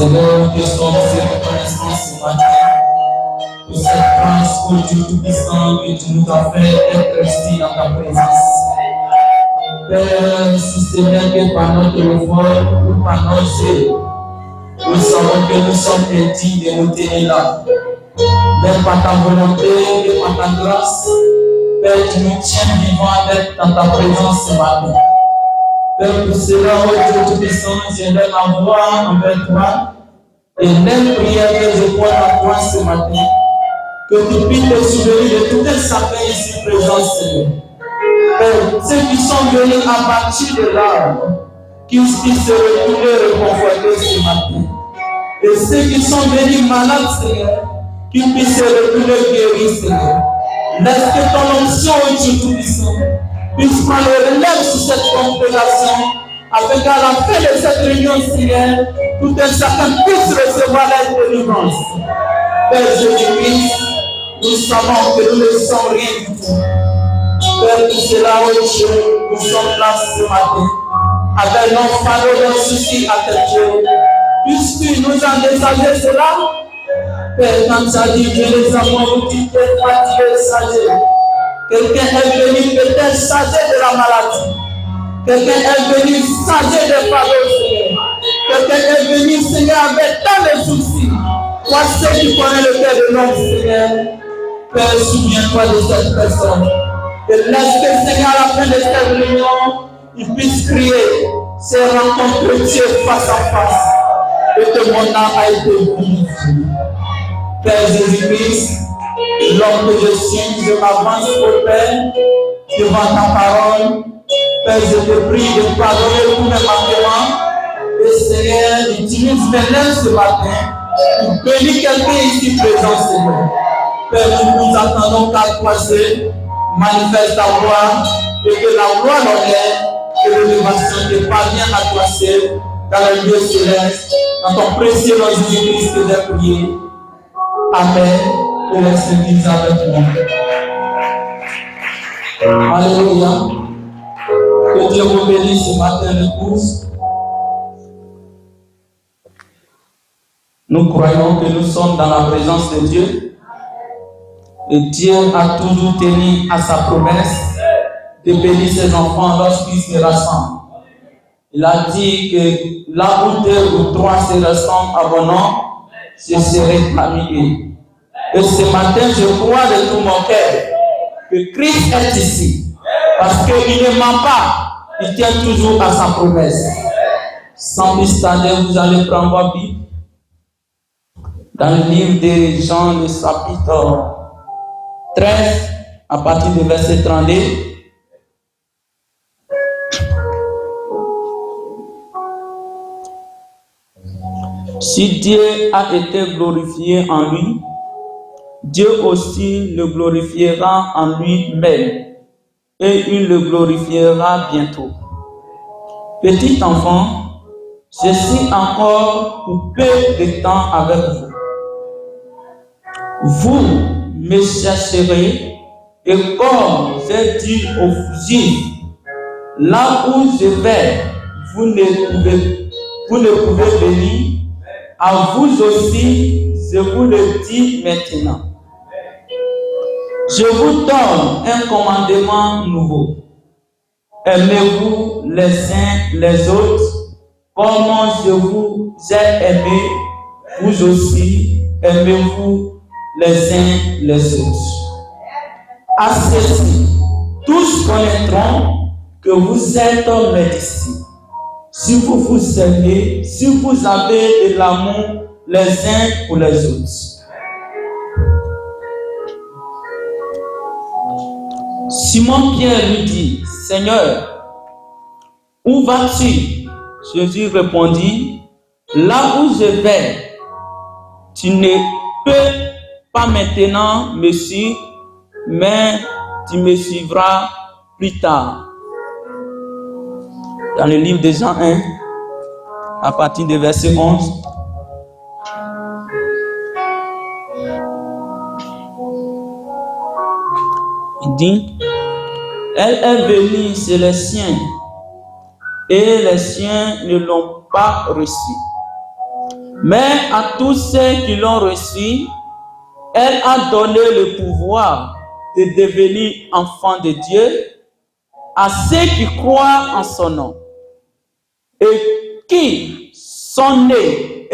Seigneur, que son reconnaissance ce matin pour cette grâce, ô Dieu Tout-Puissant, que tu nous as fait être ici dans ta présence. Père, si c'est bien que par notre effort ou par notre zèle, nous savons que nous sommes indignes de nous tenir là. Mais par ta volonté et par ta grâce, Père, tu nous tiens vivants d'être dans ta présence ce matin. Père, pour cela, ô Dieu Tout-Puissant, je lève ma voix envers toi et même prière que je crois à toi ce matin, que tu puisses te souvenir de tout un sapin ici présent, Seigneur. Père, ceux qui sont venus à partir de l'arbre, qu'ils puissent se retrouver réconfortés ce matin. Et ceux qui sont venus malades, Seigneur, qu'ils puissent se retrouver guéris, Seigneur. Laisse que ton onction, ô Dieu Tout-Puissant, puisse prendre le relève sur cette congrégation, afin qu'à la fin de cette réunion, Seigneur, tout un chacun puisse recevoir la délivrance. Père Jésus-Christ, nous savons que nous ne sommes rien du tout. Père, tout cela, ô Dieu, nous sommes là ce matin, avec nos fardeaux, nos soucis à tes yeux. Puisque nous en déchargé cela, Père, quand tu as dit que les amours, tu t'es fatigué, sagé. Quelqu'un est venu peut-être chargé de la maladie. Quelqu'un est venu chargé de fardeaux, Seigneur. Quelqu'un est venu, Seigneur, avec tant de soucis. Toi, ceux qui connaissent le cœur de l'homme, Seigneur. Père, souviens-toi de cette personne. Et laisse que, Seigneur, à la fin de cette réunion, il puisse crier, se rencontrer Dieu face à face. Et que mon âme a été vivifiée. Père Jésus-Christ, l'homme que je suis, je m'avance au Père, devant ta parole. Père, je te prie de pardonner tous mes manquements. Et Seigneur, utilise mes lèvres ce matin pour bénir quelqu'un ici présent, Seigneur. Père, nous attendons qu'à croiser, manifeste ta gloire, et que la gloire l'honneur et l'élévation te parviennent à croiser dans le lieu céleste, dans ton précieux nom Jésus-Christ que j'ai prié. Amen. Et laisse l'Église avec moi. Alléluia. Que Que Dieu vous bénisse ce matin, l'épouse. Nous croyons que nous sommes dans la présence de Dieu. Et Dieu a toujours tenu à sa promesse de bénir ses enfants lorsqu'ils se rassemblent. Il a dit que là où 2 ou 3 se rassemblent à mon nom, je serai parmi eux. Et ce matin, je crois de tout mon cœur que Christ est ici. Parce qu'il ne ment pas, il tient toujours à sa promesse. Sans plus tarder, vous allez prendre votre Bible. Dans le livre de Jean, le chapitre 13, à partir du verset 32. Si Dieu a été glorifié en lui, Dieu aussi le glorifiera en lui-même et il le glorifiera bientôt. Petit enfant, je suis encore pour peu de temps avec vous. Vous me chercherez et comme j'ai dit aux fugitifs, là où je vais, vous ne pouvez venir. À vous aussi, je vous le dis maintenant. Je vous donne un commandement nouveau. Aimez-vous les uns les autres, comme je vous ai aimé, vous aussi aimez-vous les uns les autres. À ceci, tous connaîtront que vous êtes mes disciples. Si vous vous aimez, si vous avez de l'amour les uns pour les autres. Simon-Pierre lui dit, Seigneur, où vas-tu? Jésus répondit, là où je vais, tu ne peux pas maintenant me suivre, mais tu me suivras plus tard. Dans le livre de Jean 1, à partir du verset 11. Il dit, elle est venue chez les siens, et les siens ne l'ont pas reçue. Mais à tous ceux qui l'ont reçue, elle a donné le pouvoir de devenir enfants de Dieu à ceux qui croient en son nom. Et qui sont nés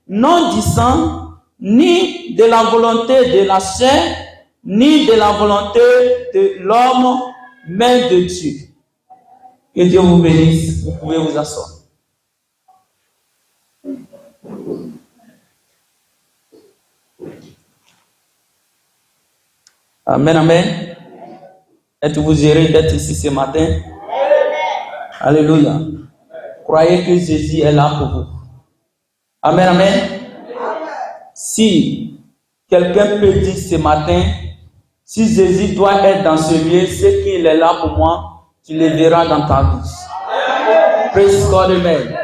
non du sang, ni de la volonté de la chair, ni de la volonté de l'homme, mais de Dieu. Que Dieu vous bénisse. Vous pouvez vous asseoir. Amen, amen. Êtes-vous heureux d'être ici ce matin? Alléluia. Croyez que Jésus est là pour vous. Amen, amen. Si quelqu'un peut dire ce matin, si Jésus doit être dans ce lieu, c'est qu'il est là pour moi, tu le verras dans ta vie. Praise God, amen.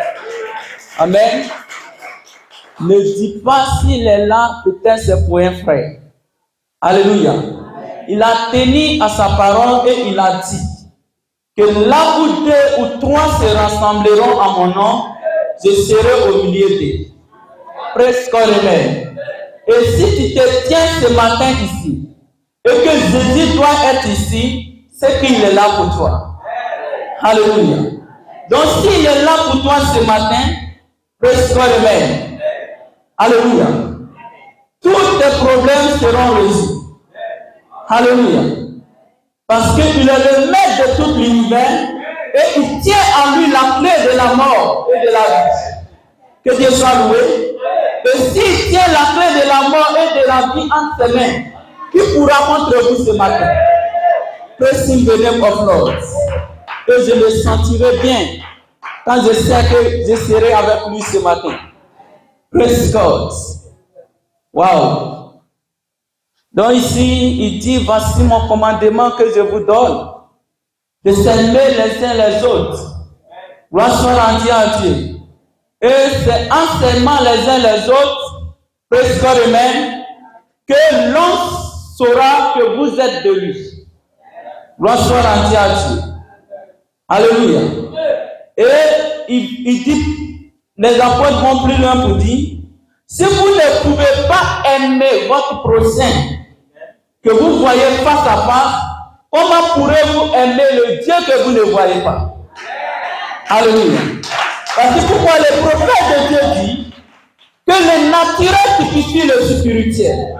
Amen. Ne dis pas s'il est là, peut-être c'est pour un frère. Alléluia. Il a tenu à sa parole et il a dit que là où 2 ou 3 se rassembleront à mon nom, je serai au milieu d'eux. Praise God, amen. Et si tu te tiens ce matin ici, et que Jésus doit être ici, c'est qu'il est là pour toi. Alléluia. Donc s'il est là pour toi ce matin, praise God, amen. Alléluia. Tous tes problèmes seront résolus. Alléluia. Parce qu'il est le maître de tout l'univers et il tient en lui la clé de la mort et de la vie. Que Dieu soit loué. Et s'il tient la clé de la mort et de la vie entre ses mains, qui pourra contre vous ce matin? Praise him the name of Lord. Et je me sentirai bien quand je sais que je serai avec lui ce matin. Praise God. Wow. Donc ici, il dit, voici mon commandement que je vous donne, de s'aimer les uns les autres. Gloire soit rendue à Dieu. Et c'est en s'aimant les uns les autres, praise God, amen, que l'on saura que vous êtes de lui. Gloire soit rendue à Dieu. Alléluia. Et il dit, les apôtres vont plus loin pour dire, si vous ne pouvez pas aimer votre prochain que vous voyez face à face, comment pourrez-vous aimer le Dieu que vous ne voyez pas? Alléluia. Parce que pourquoi le prophète de Dieu dit que le naturel typifie le spirituel.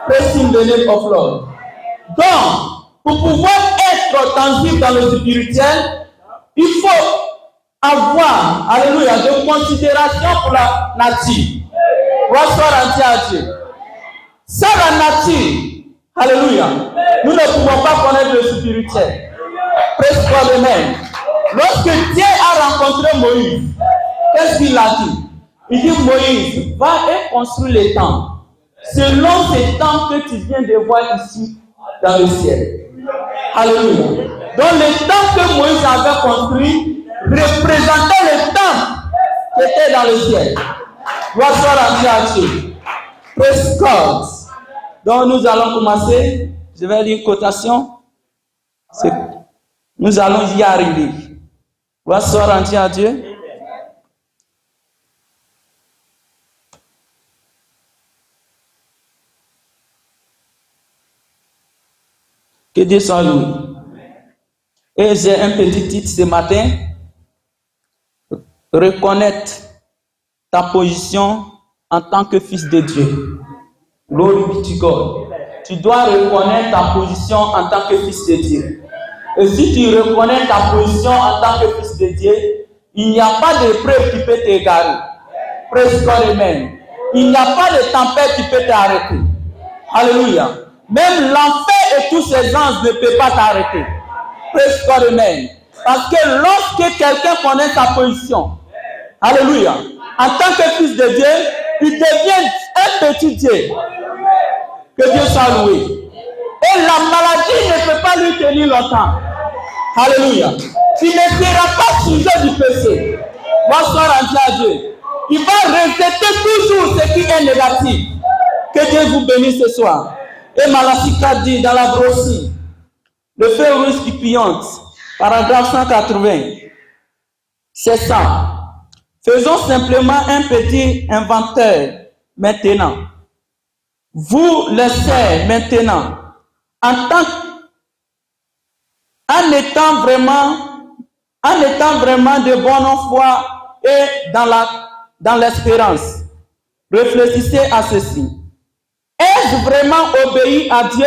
Praise the name of Lord. Donc, pour pouvoir être tangible dans le spirituel, il faut avoir, alléluia, de considération pour la nature. Soit à Dieu. Sans la nature, alléluia, nous ne pouvons pas connaître le spirituel. Presque le même. Lorsque Dieu a rencontré Moïse, qu'est-ce qu'il a dit? Il dit, Moïse, va et construis les temples, selon ces temples que tu viens de voir ici dans le ciel. Alléluia. Donc les temples que Moïse avait construits représentaient les temples qui étaient dans le ciel. Gloire soit à Dieu. Praise God. Donc nous allons commencer. Je vais lire une cotation. Nous allons y arriver. Gloire soit à Dieu. Que Dieu soit loué. Et j'ai un petit titre ce matin. Reconnaître ta position en tant que fils de Dieu. Glory be to God. Tu dois reconnaître ta position en tant que fils de Dieu. Et si tu reconnais ta position en tant que fils de Dieu, il n'y a pas de preuve qui peut t'égarer. Praise God, amen. Il n'y a pas de tempête qui peut t'arrêter. Alléluia. Même l'enfer et tous ses anges ne peuvent pas t'arrêter. Praise God, amen. Parce que lorsque quelqu'un connaît sa position, alléluia, en tant que fils de Dieu, il devient un petit Dieu. Que Dieu soit loué. Et la maladie ne peut pas lui tenir longtemps. Alléluia. Tu ne seras pas sujet du péché. Bonsoir à Dieu. Il va rejeter toujours ce qui est négatif. Que Dieu vous bénisse ce soir. Et Malassika dit dans la brossie, le feu rouge qui pillante, paragraphe 180. C'est ça. Faisons simplement un petit inventaire maintenant. Vous le savez maintenant, en étant vraiment de bonne foi et dans l'espérance. Réfléchissez à ceci. Ai-je vraiment obéi à Dieu?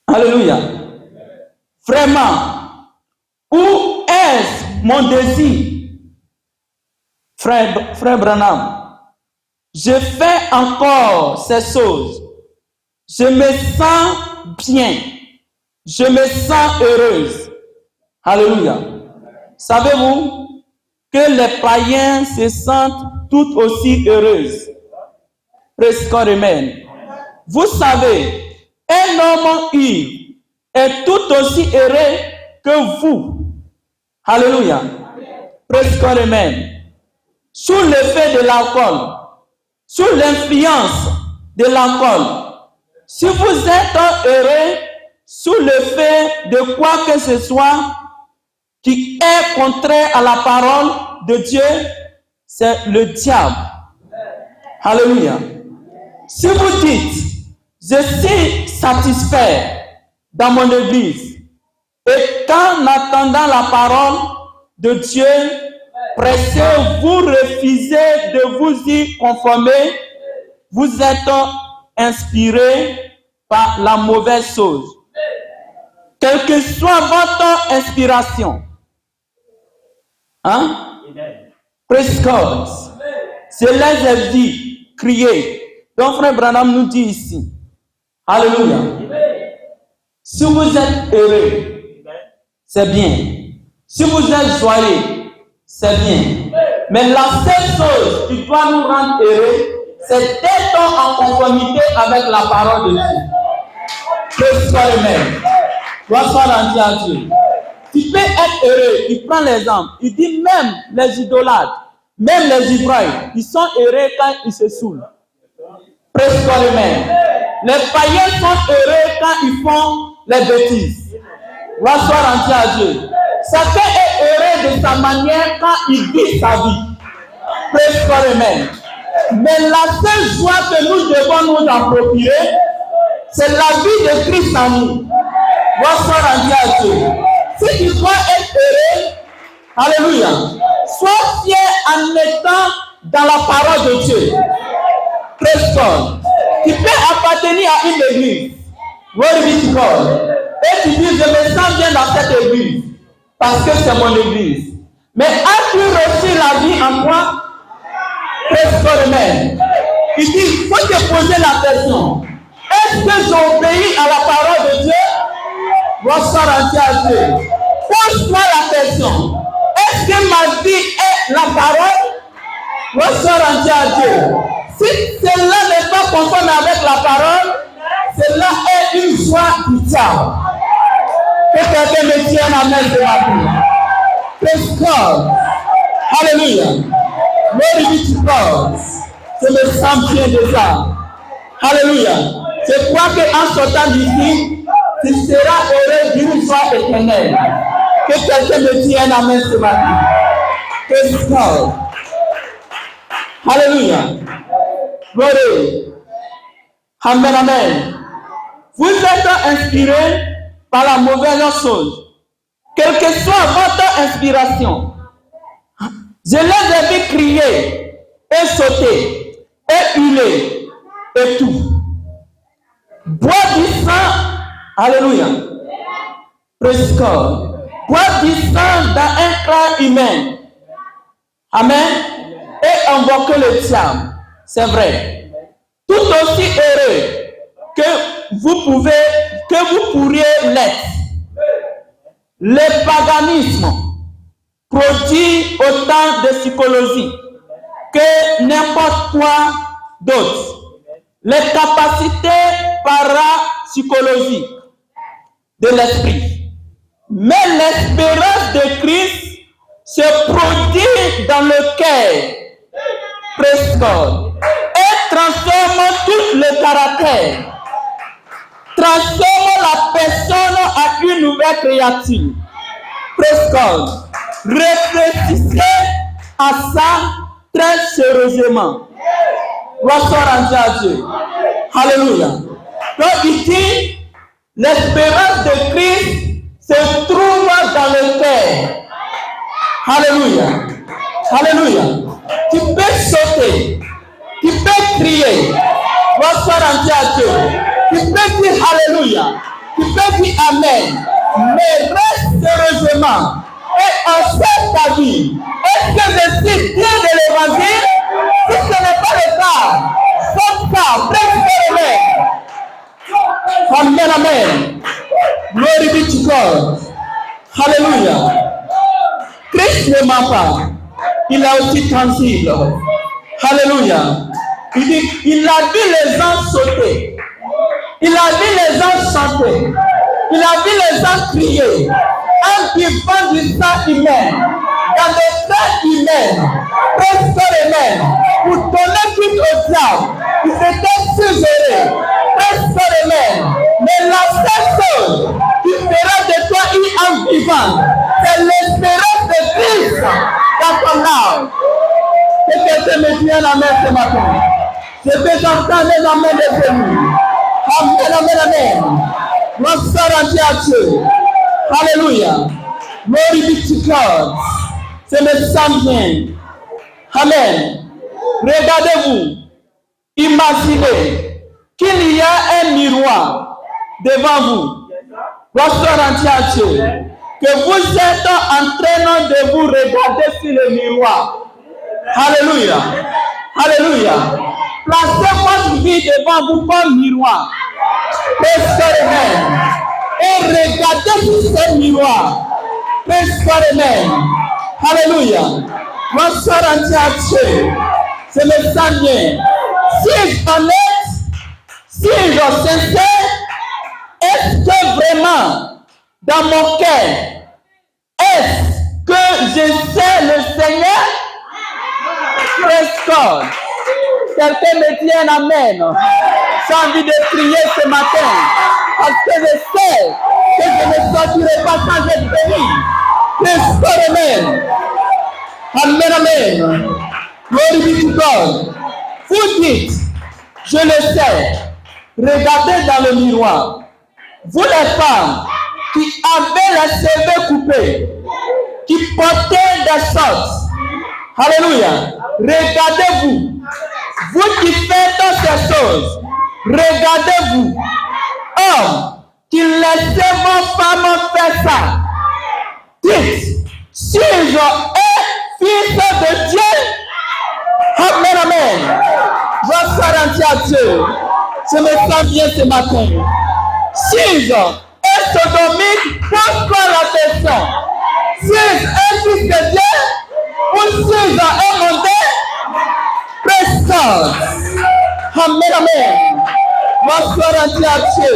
Alléluia. Vraiment. Où est-ce mon désir? Frère Branham, je fais encore ces choses. Je me sens bien. Je me sens heureuse. Alléluia. Savez-vous que les païens se sentent tout aussi heureuses? Praise God, amen. Vous savez, un homme ivre est tout aussi heureux que vous. Alléluia. Praise God, amen. Sous l'effet de l'alcool, sous l'influence de l'alcool, si vous êtes heureux sous l'effet de quoi que ce soit qui est contraire à la parole de Dieu, c'est le diable. Alléluia. Si vous dites, je suis satisfait dans mon église, et qu'en attendant la parole de Dieu, pressé, vous refusez de vous y conformer, vous êtes inspiré par la mauvaise chose. Quelle que soit votre inspiration, praise God, cela est dit, crier. Donc frère Branham nous dit ici, alléluia, si vous êtes heureux, c'est bien. Si vous êtes joyeux, c'est bien. Mais la seule chose qui doit nous rendre heureux, c'est d'être en conformité avec la parole de Dieu. Que soit le même. Gloire soit à Dieu. Tu peux être heureux. Il prend l'exemple. Il dit même les idolâtres, même les ivrognes, ils sont heureux quand ils se saoulent. Presque le même. Les païens sont heureux quand ils font les bêtises. Bonsoir entier à Dieu. Chacun est heureux de sa manière quand il vit sa vie. Praise God, amen. Mais la seule joie que nous devons nous approprier, c'est la vie de Christ en nous. Bonsoir entier à Dieu. Si tu dois être heureux, alléluia, sois fier en étant dans la parole de Dieu. Praise God. Tu peux appartenir à une église. Glory be to God. Et tu dis, je me sens bien dans cette église. Parce que c'est mon église. Mais as-tu reçu la vie en toi? Praise God, amen. Il dit, il faut te poser la question. Est-ce que j'obéis à la parole de Dieu? Bonsoir entier à Dieu. Pose-toi la question. Est-ce que ma vie est la parole? Bonsoir entier à Dieu. Si cela n'est pas conforme avec la parole, cela est une joie du diable. Que quelqu'un me tienne à main de ma vie. Praise God. Alléluia. Glory be to God. Je me sens bien déjà. Alléluia. Je crois qu'en sortant d'ici, tu seras heureux d'une joie éternelle. Que quelqu'un me tienne à main ce matin. Praise God. Alléluia. Glory. Amen, amen. Vous êtes inspirés par la mauvaise chose. Quelle que soit votre inspiration, je les ai vus crier et sauter et hurler et tout. Boire du sang, alléluia. Praise God. Boire du sang dans un clan humain. Amen. Et invoquer le diable. C'est vrai. Tout aussi heureux que vous pourriez l'être. Le paganisme produit autant de psychologie que n'importe quoi d'autre. Les capacités parapsychologiques de l'esprit. Mais l'espérance de Christ se produit dans le cœur. Praise God. Et transforme tout le caractère. Transforme la personne en une nouvelle créature. Praise God. Réfléchissez à ça très sérieusement. Bonsoir à Dieu. Alléluia. Donc il dit, l'espérance de Christ se trouve dans le cœur. Alléluia. Alléluia. Tu peux sauter. Tu peux crier. Bonsoir à Dieu. Tu peux dire Alléluia. Tu peux dire Amen. Mais reste sérieusement et observe ta vie. Est-ce que je suis bien de l'évangile? Si ce n'est pas le cas, sauf ça, prêche. Amen, amen. Glory be to God. Alléluia. Christ ne ment pas. Il est aussi tangible. Alléluia. Il dit, il a vu les gens sauter. Il a vu les gens chanter. Il a vu les gens crier. En vivant du sang humain, dans des traits humains, presque humains, pour donner tout au diable. Ils étaient suggérés. Presque humains. Mais la seule chose qui fera de toi un homme vivant, c'est l'espérance de Christ dans ton âme. Que quelqu'un me tienne la main ce matin. Je peux entendre les amens de Dieu. Amen, amen, amen. Bonsoir à Dieu. Alléluia. Glory be to God. C'est le sang bien. Amen. Regardez-vous. Imaginez qu'il y a un miroir devant vous. Bonsoir à Dieu. Que vous êtes en train de vous regarder sur le miroir. Alléluia. Alléluia. Placez votre vie devant vous comme miroir. Et regardez sur ce miroir. Alléluia. Bonsoir à Dieu. C'est le Seigneur. Si je honnête, si je sincère, est-ce que vraiment dans mon cœur, est-ce que je sais le Seigneur? Praise God. Quelqu'un me dit un amen. J'ai envie de prier ce matin. Parce que je sais que je ne sortirai pas sans être béni. Restore amen. Amen, amen. Glory be to God. Vous dites, je le sais. Regardez dans le miroir. Vous les femmes qui avez les cheveux coupés, qui portez des sortes. Alléluia. Regardez-vous. Vous qui faites ces choses, regardez-vous. Hommes qui laissez vos femmes faire ça. Dites, si je suis fils de Dieu, amen, amen. Je serai entier à Dieu. Je me sens bien ce matin. Si je est sodomique, pose-toi la question. Si je est fils de Dieu, ou si je est monté, présence. Amen, amen. Bonsoir entier à Dieu.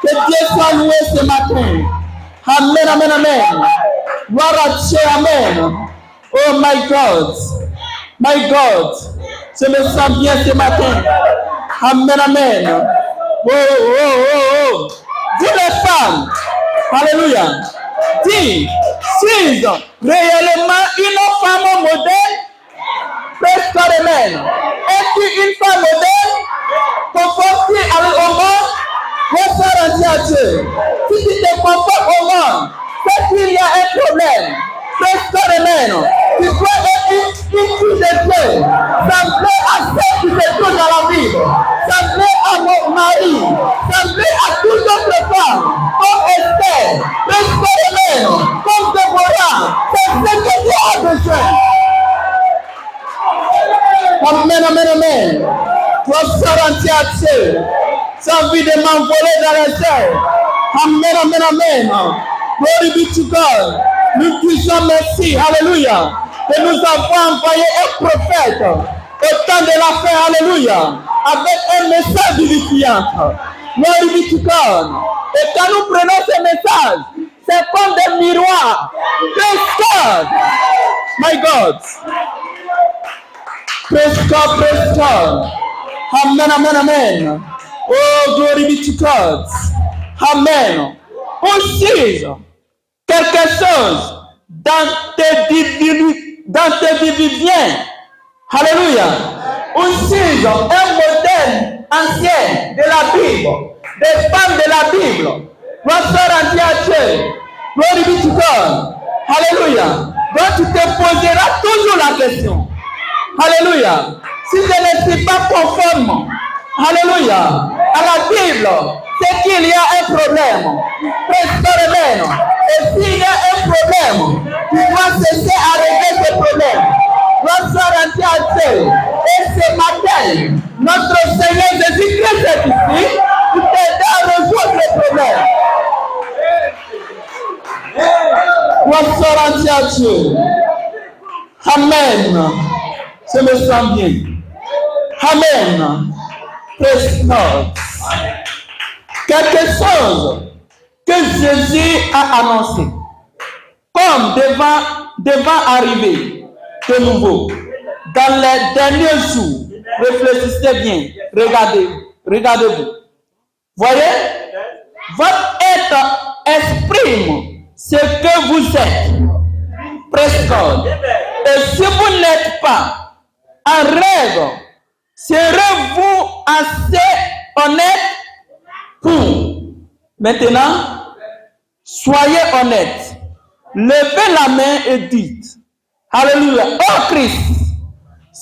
Que Dieu soit loué ce matin. Amen, amen, amen. Gloire à Dieu, amen. Oh my God. My God. Je me sens bien ce matin. Amen, amen. Oh, oh, oh, oh. Dis les femmes. Alléluia. Dis, suis réellement une femme modèle? Presque amen. Es-tu une femme modèle? Conforme-tu avec au monde? Bonsoir entier à Dieu. Si tu te conformes au monde, c'est qu'il y a un problème. Presque amen. Tu dois être une fille de Dieu. Semblez à ceux qui se trouvent dans la Bible. Semblez à mon mari. Semblez à toutes autres femmes. Comme Esther. Presque amen. Comme Déborah. C'est ce que Dieu a besoin. Amen, amen, amen. Bonsoir entier à Dieu. J'ai envie de m'envoler dans les airs. Amen, amen, amen. Glory be to God. Nous disons merci, alléluia, de nous avoir envoyé un prophète au temps de la fin, alléluia, avec un message vivifiant. Glory be to God. Et quand nous prenons ce message, c'est comme des miroirs. Praise God. My God. Praise God, praise God. Amen, amen, amen. Oh, glory be to God. Amen. Aussi, quelque chose dans tes viviens. Alléluia. Aussi, un modèle ancien de la Bible, des femmes de la Bible. Bonsoir entier à Dieu. Glory be to God. Alléluia. Donc tu te poseras toujours la question. Alléluia. Si je ne suis pas conforme, alléluia, à la Bible, c'est qu'il y a un problème. Amen. Et s'il y a un problème, tu dois cesser à régler ce problème. Bonsoir entier à Dieu. Et ce matin, notre Seigneur Jésus-Christ est ici pour t'aider à résoudre le problème. Bonsoir entier à Dieu. Amen. Je me sens bien. Amen. Praise God. Quelque chose que Jésus a annoncé, comme devant arriver de nouveau, dans les derniers jours. Réfléchissez bien, regardez-vous. Voyez, votre être exprime ce que vous êtes. Praise God. Et si vous n'êtes pas en rêve, serez-vous assez honnête pour maintenant? Soyez honnête. Levez la main et dites, alléluia, oh Christ,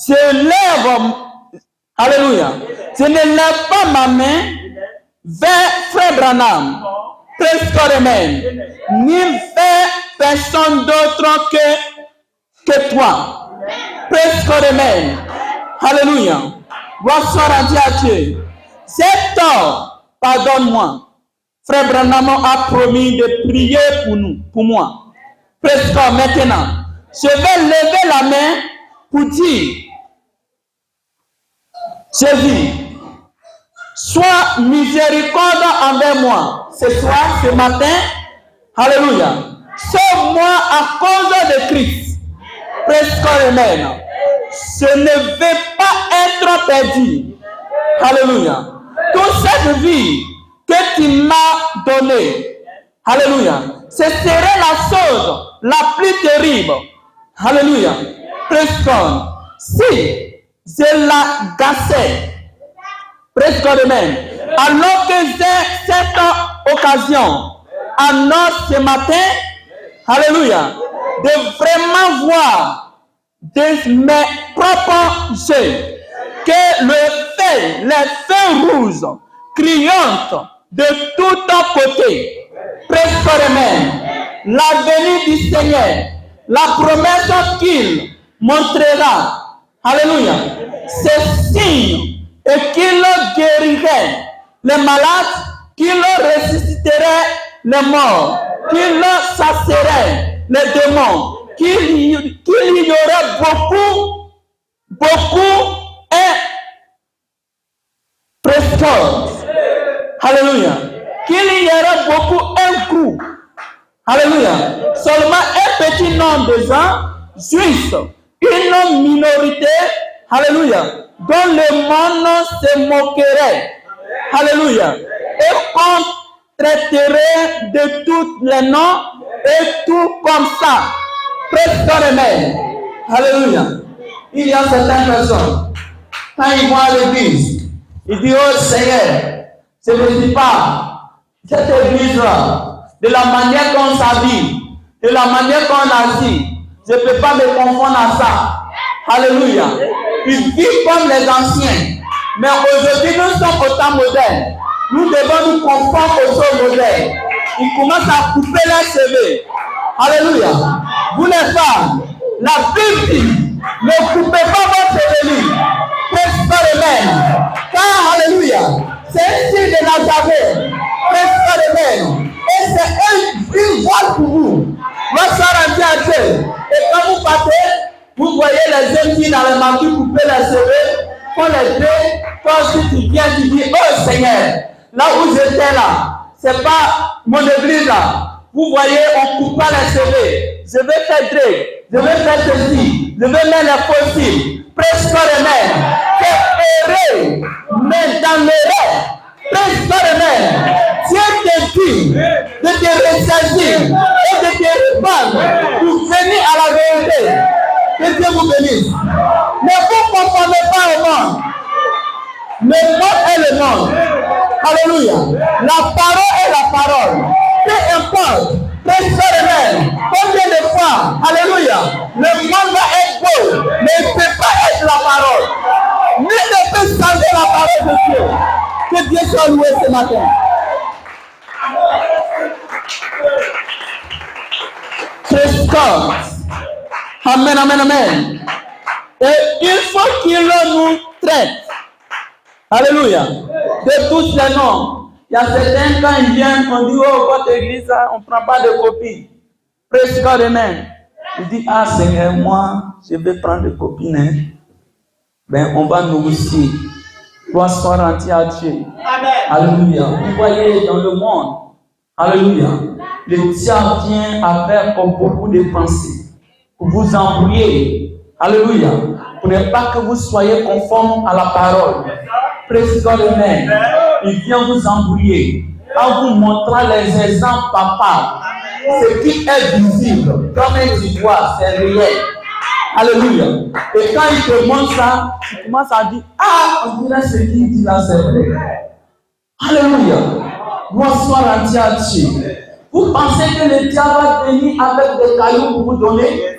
je lève, alléluia, je ne lève pas ma main vers Frère Branham, presque amen, ni vers personne d'autre que toi, presque amen, alléluia. Bonsoir à Dieu. C'est tort, pardonne-moi. Frère Branham a promis de prier pour moi. Presque maintenant, je vais lever la main pour dire, Jésus, sois miséricorde envers moi ce soir, ce matin. Alléluia. Sauve-moi à cause de Christ. Presque amen. je ne vais pas être perdu. Alléluia. Toute cette vie que tu m'as donnée, alléluia, ce serait la chose la plus terrible. Alléluia. Presque si je la gâchais, presque de même. Alors que j'ai cette occasion, alors ce matin, alléluia, de vraiment voir de mes propres yeux que les feux rouges criotent de tous côtés. Presque de même. La venue du Seigneur, la promesse qu'il montrera, alléluia, c'est signe et qu'il guérirait les malades, qu'il ressusciterait les morts, qu'il chasserait les démons, qu'il y aurait beaucoup et presque, alléluia, qu'il y aurait beaucoup un coup. Alléluia. Seulement un petit nombre de gens, juifs, une minorité, alléluia, dont le monde se moquerait. Alléluia. Et qu'on traiterait de tous les noms et tout comme ça. Presque les mêmes. Alléluia. Il y a certaines personnes, quand ils vont à l'église, ils disent, oh Seigneur, je ne dis pas, cette église-là, de la manière qu'on s'habille, de la manière qu'on agit, je ne peux pas me confondre à ça. Alléluia. Ils vivent comme les anciens. Mais aujourd'hui, nous sommes au temps moderne. Nous devons nous confondre aux choses modernes. Ils commencent à couper leurs cheveux. Alléluia. Vous les femmes, la Bible dit, ne coupez pas votre chevelu. Faites pas le même. Car, alléluia, c'est un signe de Nazareth. Faites pas le même. Et c'est une voile pour vous. Votre soeur a dit à Dieu. Et quand vous partez, vous voyez les jeunes filles dans les marquis couper les cheveux, font les deux. Quand tu viens, tu dis, oh Seigneur, là où j'étais là, c'est pas mon église là. Vous voyez, on coupe pas les cheveux. Je vais faire drag, je vais faire ceci, je vais mettre les fossiles. Presque les mêmes. C'est erré, mais dans l'erreur. Presque les mêmes. Dieu te dit de te ressaisir et de te répandre pour venir à la vérité. Que Dieu vous bénisse. Ne vous confondez pas au monde. Le monde est le monde. Alléluia. La parole est la parole. Peu importe. Presque les mêmes. Combien de fois, alléluia, le monde va être beau, mais il ne peut pas être la parole. Nul ne peut changer la parole de Dieu. Que Dieu soit loué ce matin. Christ. Amen, amen, amen. Et il faut qu'il nous traite. Alléluia. De tous les noms. Il y a certains, quand ils viennent, on dit, oh, votre église, on ne prend pas de copie. Presque de même. Il dit, ah Seigneur, moi, je vais prendre des copines. Hein. Ben, on va négocier. Gloire soit rendue à Dieu. Amen. Alléluia. Vous voyez, dans le monde, alléluia, le diable vient avec beaucoup de pensées pour vous embrouiller. Alléluia. Pour ne pas que vous soyez conforme à la parole. Presque de même. Il vient vous embrouiller en vous montrant les exemples papa. Ce qui est visible, comme un ivoire, c'est réel. Alléluia. Et quand il te montre ça, tu commences à dire, ah, on dirait ce qu'il dit là, c'est vrai. Alléluia. Gloire soit rendue à Dieu. Vous pensez que le diable va venir avec des cailloux pour vous donner?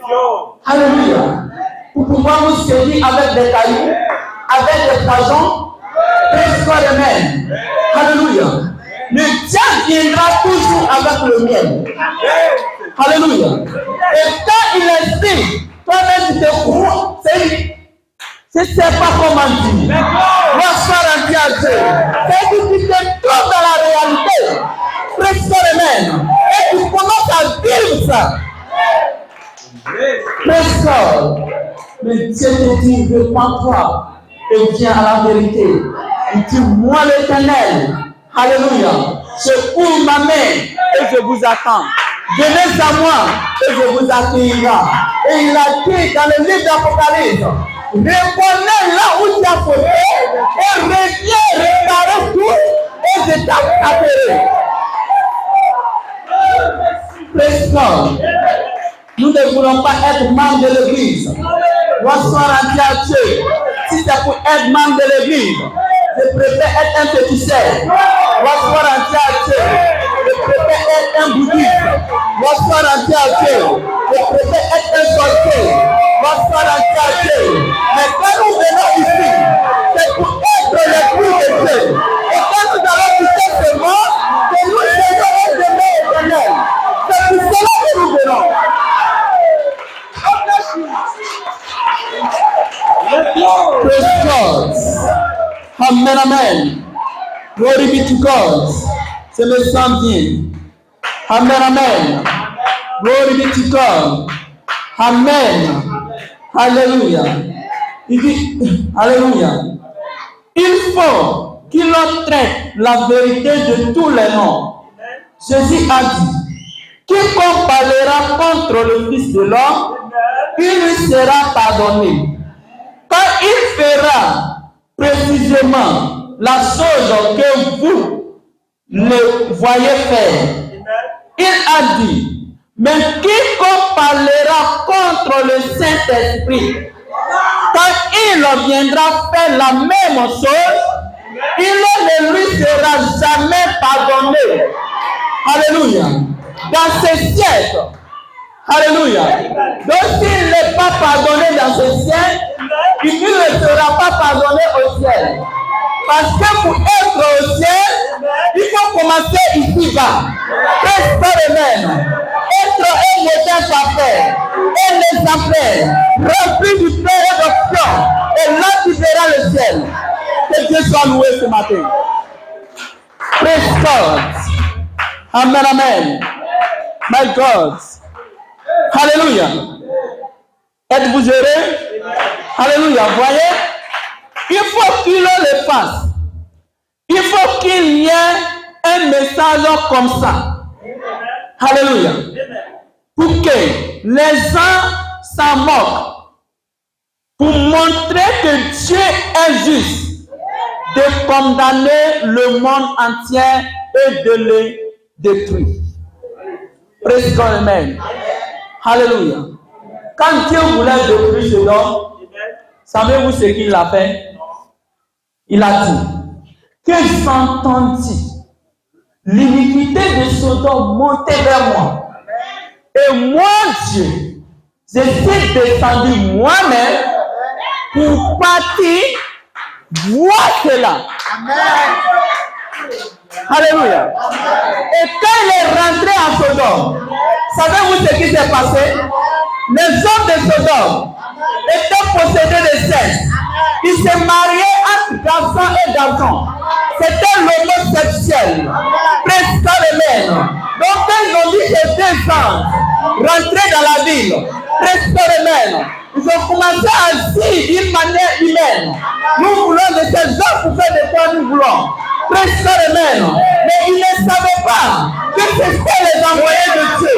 Alléluia. Pour pouvoir vous séduire avec des cailloux, avec des poisons. Presque le même. Alléluia. Le diable viendra toujours avec le miel. Alléluia. Et quand il explique, toi-même tu te crois, je ne sais pas comment dire. Moi, je suis à Dieu. C'est que tu te trouves dans la réalité. Presque le même. Et tu commences à vivre ça. Presque. Mais Dieu te dit, repends-toi et viens à la vérité. Il dit, moi l'Éternel, alléluia, je ouvre ma main et je vous attends. Venez à moi et je vous accueillerai. Et il a dit dans le livre d'Apocalypse, reconnais là où tu as fauté et reviens réparer tout et je t'appellerai. Praise God. Nous ne voulons pas être membres de l'église. Bonsoir à Dieu. Si c'est pour être membre de l'église, je préfère être un féticheur. Bonsoir à Dieu. Je préfère être un bouddhiste. Bonsoir à Dieu. Je préfère être un sorcier. Bonsoir à Dieu. Mais quand nous venons ici, c'est pour être l'esprit de Dieu. Et quand nous allons quitter ce monde, que nous serons un demeure éternel. C'est pour cela que nous venons. Praise God. Amen, amen. Glory be to God. C'est le sang bien. Amen, amen. Glory be to God. Amen. Alléluia. Il dit, Alléluia. Il faut qu'il en traite la vérité de tous les noms. Jésus a dit, quiconque parlera contre le Fils de l'homme, il lui sera pardonné. Quand il fera précisément la chose que vous le voyez faire, il a dit, mais quiconque parlera contre le Saint-Esprit, quand il viendra faire la même chose, il ne lui sera jamais pardonné. Alléluia. Dans ce siècle, alléluia. Donc s'il n'est pas pardonné dans ce ciel, il ne sera pas pardonné au ciel. Parce que pour être au ciel, il faut commencer ici-bas. Être un modèle parfait, un exemplaire, rempli du feu et d'options. Et là, tu verras le ciel. Que Dieu soit loué ce matin. Praise God. Amen, amen. My God. Alléluia. Êtes-vous heureux? Alléluia. Voyez? Il faut qu'il le fasse. Il faut qu'il y ait un message comme ça. Alléluia. Pour que les gens s'en moquent. Pour montrer que Dieu est juste. De condamner le monde entier et de le détruire. Praise God, amen. Alléluia. Quand Dieu voulait détruire ce homme, savez-vous ce qu'il a fait? Il a dit que j'entendis l'iniquité de Sodome monter vers moi. Et moi, Dieu, je suis descendu moi-même pour partir voir cela. Amen. Alléluia. Et quand il est rentré à Sodome, savez-vous ce qui s'est passé? Les hommes de Sodome étaient possédés de sexe. Ils se mariaient entre garçons et garçons. C'était l'homosexuel. Presque les mêmes. Donc quand ils ont dit que deux ans rentraient dans la ville, presque les mêmes, ils ont commencé à agir d'une manière humaine. Nous voulons de ces hommes pour faire de quoi nous voulons. Presque les mêmes. Mais ils ne savaient pas que c'était les envoyés de Dieu.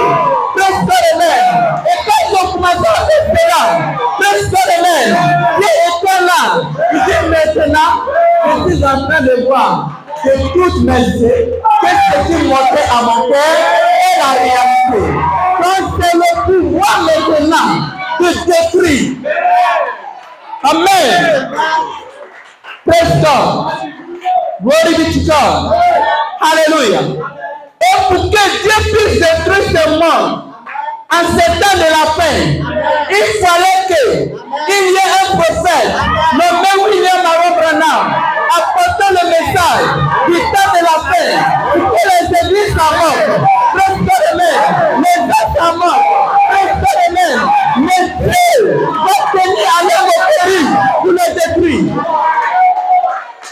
Presque les mêmes. Et quand ils ont commencé à faire cela, presque les mêmes, Dieu était là. Il dit maintenant, je suis en train de voir que toutes mes yeux, que ce qui montrait à mon cœur est la réalité. Donc c'est le pouvoir maintenant de détruire. Amen. Praise God. Glory be to God. Alléluia. Et pour que Dieu puisse détruire ce monde en ce temps de la fin, il fallait qu'il y ait un prophète nommé William Aaron Branham apportant le message du temps de la fin pour que les églises s'en moquent. Les gens s'en moquent. Mais Dieu va tenir à leur péril pour les détruire.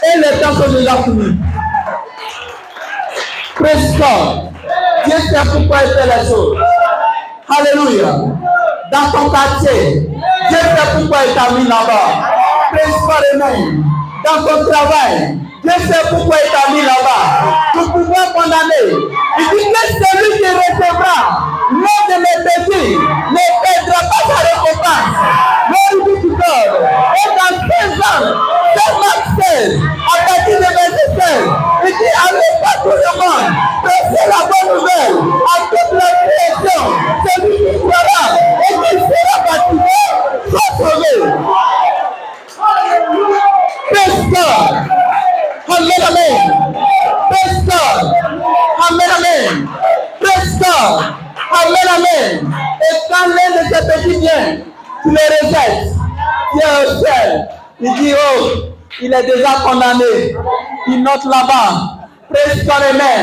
Et les temps sont déjà finis. Praise God. Dieu sait pourquoi il fait les choses. Alléluia. Dans ton quartier, Dieu sait pourquoi il t'a mis là-bas. Praise God, amen. Dans ton travail, Dieu sait pourquoi il t'a mis là-bas. Pour pouvoir condamner. Il dit que celui qui recevra l'un de mes petits ne perdra pas sa récompense. Glory be to God. Amen, amen. Et quand l'un de ces petits vient, tu le rejettes. Tu es au ciel. Il dit, oh, il est déjà condamné. Il note là-bas. Praise God, amen.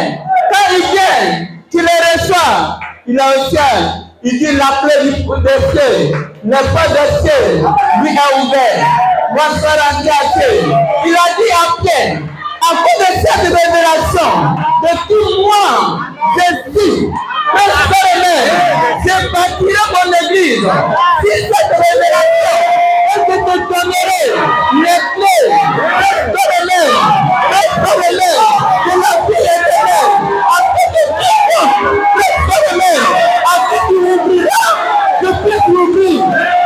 Quand il vient, tu le reçois. Il est au ciel. Il dit la clé des cieux, le feu des cieux lui est ouvert. Bonsoir à Dieu. Il a dit à Pierre, à cause de cette révélation, depuis moi, Jésus, je bâtirai mon église. Si cette révélation, je te donnerai les clés, de la vie éternelle, afin que tu ouvriras, je puisse l'ouvrir.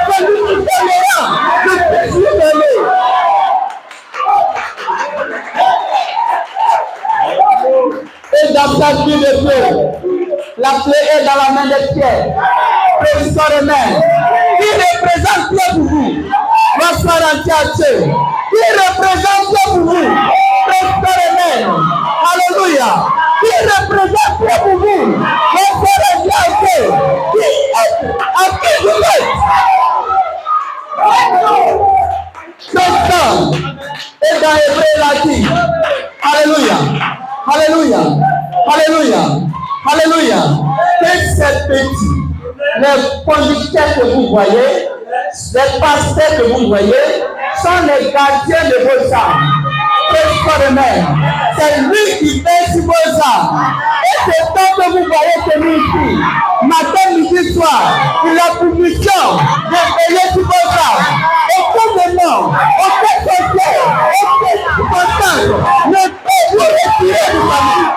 Celui qui donnera, je puisse lui donner. Et dans sa vie de Dieu, la clé est dans la main de Pierre. Praise God, amen. Qui représente Dieu pour vous? Bonsoir à Dieu. Qui représente Dieu pour vous? Praise God, amen. Alléluia. Qui représente Dieu pour vous? Bonsoir à Dieu. À qui vous êtes? Christ est dans Hébreu, il a dit. Alléluia. Alléluia. Alléluia. Alléluia. Que ces petits, les conducteurs que vous voyez, les pasteurs que vous voyez, sont les gardiens de vos âmes. C'est lui qui veille sur vos âmes. Et c'est tant que vous voyez celui ici, matin, midi, soir, il a pour mission de veiller sur vos âmes. Aucun démon, aucun sorcier, aucun contact ne peut vous retirer du famille.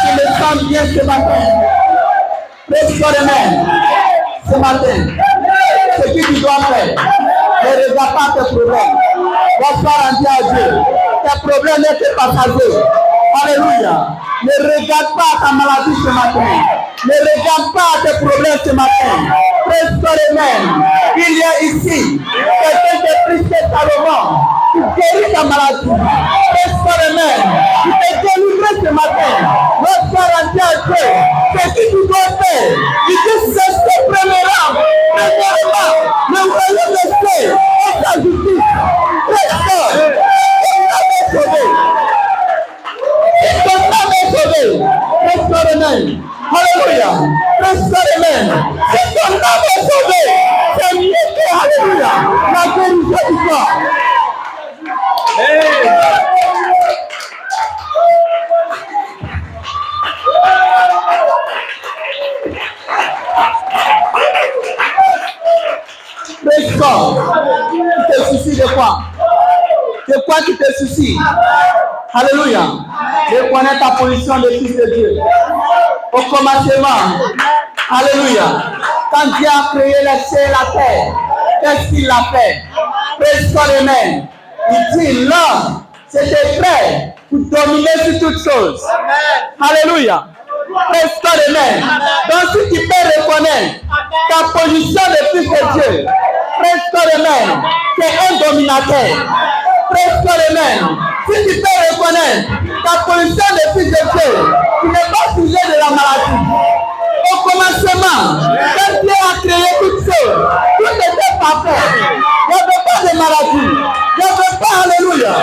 Je me sens bien ce matin. Praise God, amen. Ce matin, ce que tu dois faire, ne regarde pas tes problèmes. Bonsoir à Dieu. Tes problèmes ne sont pas passagers. Alléluia. Ne regarde pas ta maladie ce matin. Ne regarde pas tes problèmes ce matin. Praise God, amen. Il y a ici quelqu'un qui est pris cet Salomon. Tu guéris ta maladie. Praise God, amen. Tu t'es délivré ce matin. Bonsoir à Dieu. Ce que tu dois faire, il dit cessez premièrement, le royaume de Dieu et sa justice. Praise God. Ton âme est sauvée. Ton âme est sauvée. Praise God, amen. Alléluia. Praise God, amen. Si ton âme est sauvée, c'est mieux que, alléluia, la guérison du corps. Praise God. Tu te soucies de quoi? De quoi tu te soucies? Alléluia. Reconnais ta position de fils de Dieu. Au commencement, alléluia. Quand Dieu a créé les cieux et la terre, qu'est-ce qu'il a fait? Praise God, amen. Il dit l'homme, c'était prêt pour dominer sur toutes choses. Alléluia. Praise God, amen. Donc si tu peux reconnaître ta position de fils de Dieu, praise God, amen, c'est un dominateur. Praise God, amen. Si tu peux reconnaître ta position de fils de Dieu, tu n'es pas sujet de la maladie. Au commencement, quand Dieu a créé toutes choses, tout était parfait. Il n'y avait pas de maladie. Il n'y avait pas, alléluia,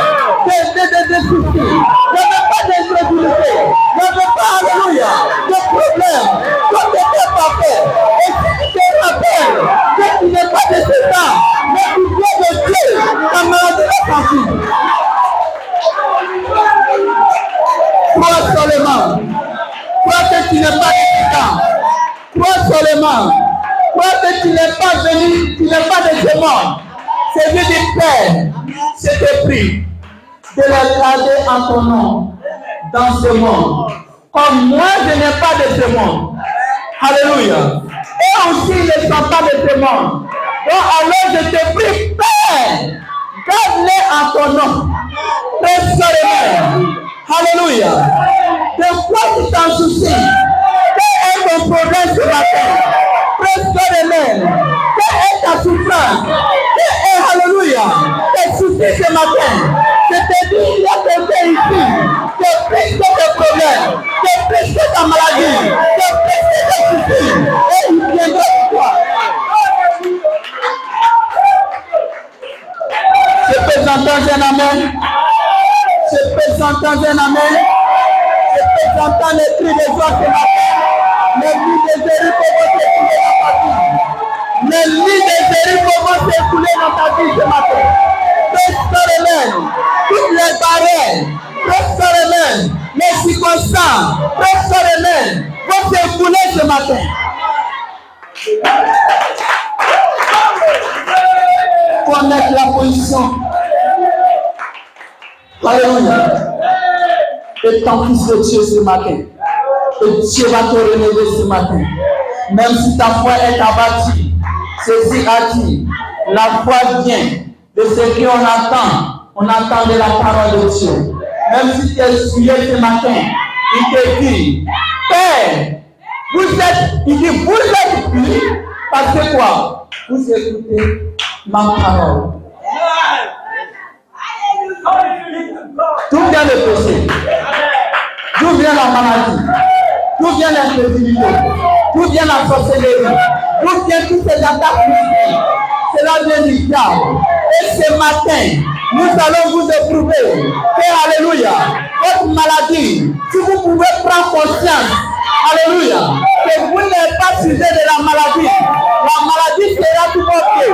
de soucis. Il n'y avait pas d'incrédulité. Il n'y avait pas, alléluia, de problème. Tout était parfait. Et si tu te rappelles que tu n'es pas de Satan, mais tu viens de Dieu, ta maladie est partie. Crois seulement. Crois que tu n'es pas de Satan. Crois seulement. Crois que tu n'es pas venu, tu n'es pas de ce monde. C'est Dieu du Père. Je te prie de les garder en ton nom dans ce monde. Comme moi, je n'ai pas de ce monde. Alléluia. Et aussi, ils ne sont pas de ce monde. Donc, alors, je te prie, Père, garde-les en ton nom. Alléluia. De quoi tu t'en soucies? Quel est ton problème ce matin? Praise God, amen. Quelle est ta souffrance? Quel est, alléluia, tes soucis ce matin? Je te dis, il y a quelqu'un ici. un amen. Je peux entendre les cris de joie ce matin. Les lits des Jéricho vont s'écouler dans ta vie. Les lits des Jéricho vont s'écouler dans ta vie ce matin. Amen. Toutes les barrières, Amen. Les circonstances, Amen, vont s'écouler ce matin. Connaître la position. Alléluia. Et ton fils de Dieu ce matin. Et Dieu va te relever ce matin. Même si ta foi est abattue, ceci a dit, la foi vient de ce qu'on attend. On attend de la parole de Dieu. Même si tu es souillé ce matin, il te dit, Père, il dit, vous êtes purs parce que quoi? Vous écoutez ma parole. D'où vient le péché? D'où vient la maladie? D'où vient l'infidélité? D'où vient la sorcellerie? D'où viennent toutes ces attaques physiques? Cela vient du diable. Et ce matin, nous allons vous éprouver que, alléluia, votre maladie, si vous pouvez prendre conscience, alléluia, que vous n'êtes pas sujet de la maladie sera tout votre pied.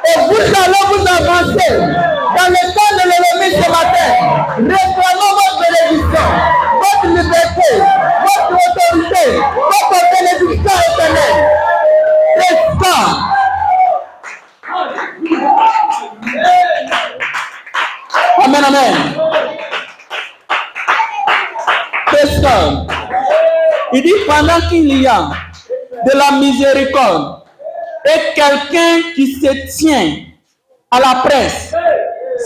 Et vous allez vous avancer dans le temps de l'ennemi ce matin, réclamant votre bénédiction, votre liberté, votre autorité, votre bénédiction éternelle. C'est ça. Amen, amen. C'est ça. Il dit pendant qu'il y a de la miséricorde et quelqu'un qui se tient à la presse,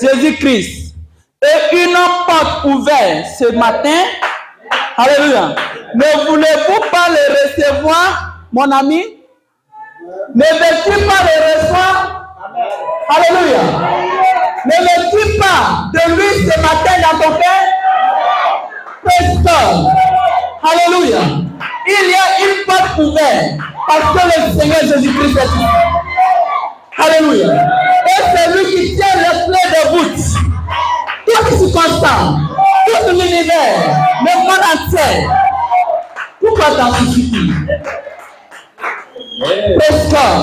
Jésus-Christ, et une porte ouverte ce matin, alléluia, ne voulez-vous pas le recevoir, mon ami? Ne veux-tu pas le recevoir? Alléluia. Ne veux-tu pas de lui ce matin dans ton cœur? Pasteur, alléluia. Il y a une porte ouverte parce que le Seigneur Jésus-Christ est ici. Alléluia. Et c'est lui qui tient les clés de voûte. Toutes les circonstances, tout l'univers, le monde entier. Pourquoi t'en soucies? Pasteur.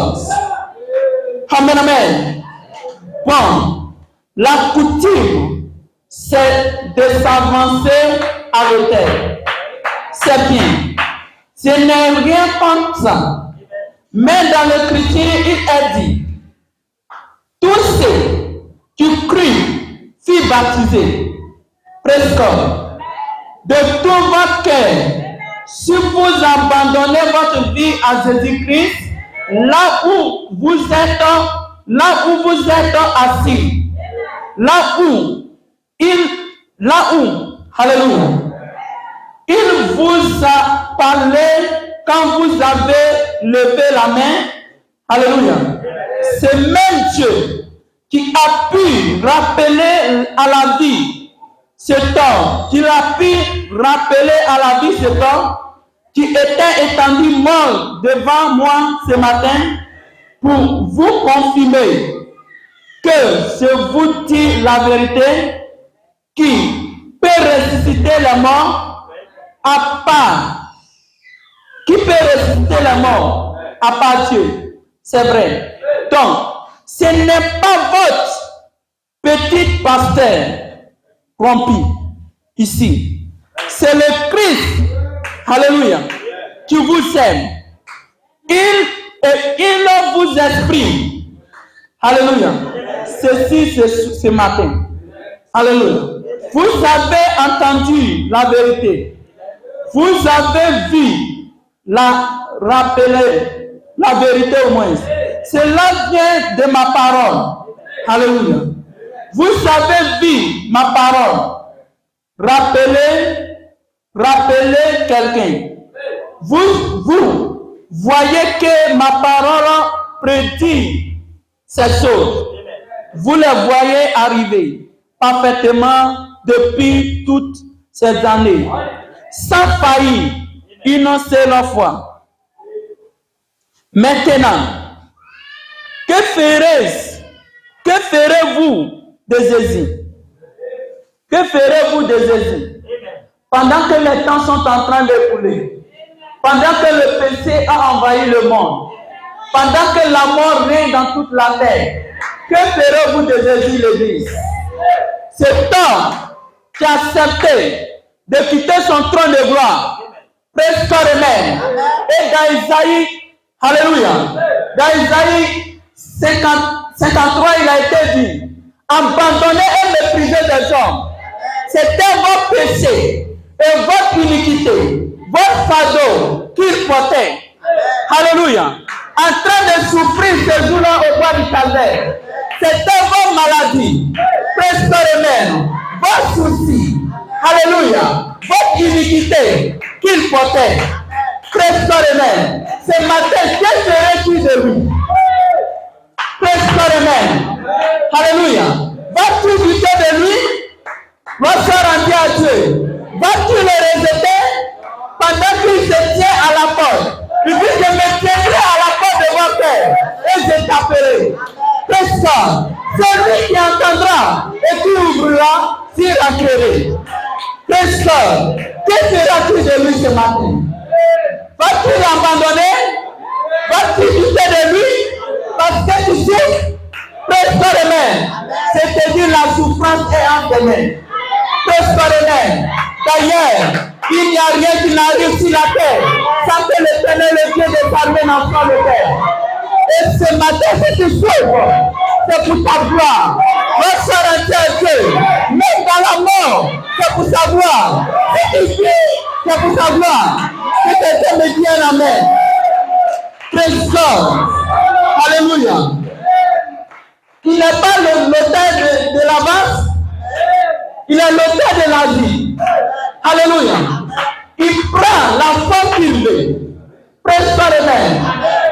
Amen, amen. Bon, la coutume, c'est de s'avancer à l'autel. C'est bien. Ce n'est rien contre ça. Mais dans l'Écriture, il est dit, tous ceux qui crurent furent baptisés. Presque. De tout votre cœur, si vous abandonnez votre vie à Jésus-Christ, là où vous êtes assis, là où, alléluia, il vous a parlé quand vous avez levé la main, alléluia. C'est même Dieu qui a pu rappeler à la vie cet homme, qui a pu rappeler à la vie cet homme qui était étendu mort devant moi ce matin pour vous confirmer que je vous dis la vérité, qui peut ressusciter les morts à part, qui peut ressusciter les morts à part Dieu. C'est vrai. Donc, ce n'est pas votre petit pasteur rompu ici. C'est le Christ, alléluia, qui vous aime. Il vous exprime, alléluia, ceci ce matin. Alléluia. Vous avez entendu la vérité. Vous avez vu rappeler la vérité au moins. Cela vient de ma parole. Alléluia. Vous avez vu ma parole. Rappelez quelqu'un. Vous voyez que ma parole prédit ces choses. Vous les voyez arriver parfaitement depuis toutes ces années, sans faillir une seule fois. Maintenant, que ferez-vous de Jésus? Que ferez-vous de Jésus? Pendant que les temps sont en train d'écouler, pendant que le péché a envahi le monde, pendant que la mort règne dans toute la terre, que ferez-vous de Jésus, l'Église? Cet homme qui a accepté de quitter son trône de gloire, presque même, et dans Isaïe, alléluia, dans Isaïe 53, il a été dit, abandonnez et méprisez les hommes. C'était vos péchés et votre iniquité, votre fardeau qu'il portait. Alléluia. En train de souffrir ce jour-là au bois du calvaire. C'était vos maladies, presque vos soucis. Alléluia. Votre iniquité qu'il portait. Presque ce matin, quel serait-il de lui? Presque alléluia. Vas-tu douter de lui? Vas-tu rendre à Dieu? Vas-tu le rejeter? Pendant qu'il se tient à la porte, il dit, je me tiendrai à la porte de votre père et je t'appellerai. Presque, celui qui entendra et qui ouvrira, s'y rentrerai. Presque, que feras-tu de lui ce matin? Vas-tu l'abandonner? Vas-tu douter de lui? Parce que tu souffres? Presque c'est-à-dire la souffrance est en tes mains. Presque d'ailleurs, il n'y a rien qui n'arrive sur la terre sans que l'Éternel, le Dieu des armées, n'en soit le Père. Et ce matin, si tu souffres, c'est pour ta gloire. Va se rendre à Dieu. Même dans la mort, c'est pour sa gloire. Si tu vis, c'est pour sa gloire. Si quelqu'un me dit un amen. Praise God. Alléluia. Il n'est pas l'auteur de l'avance, il est l'auteur de la vie. Alléluia. Il prend la forme qu'il veut. Presque le même.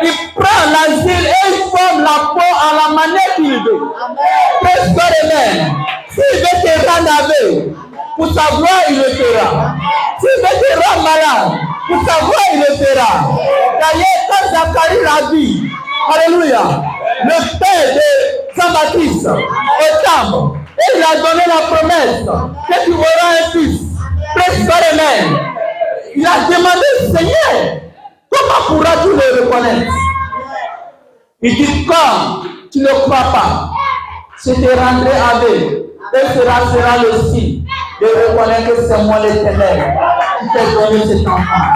Il prend l'asile et il forme la peau à la manière qu'il veut. Presque le même. S'il veut te rendre aveugle, pour sa gloire, il le fera. S'il veut te rendre malade, pour sa gloire, il le fera. D'ailleurs, quand Zacharie l'a dit, alléluia, le père de Jean-Baptiste au temple, et il a donné la promesse que tu auras un fils. Presque le même. Il a demandé, Seigneur, comment pourras-tu le reconnaître? Il dit, quand tu ne crois pas, je te rendrai aveugle. Et cela sera le signe de reconnaître que c'est moi l'Éternel qui t'ai donné cet enfant.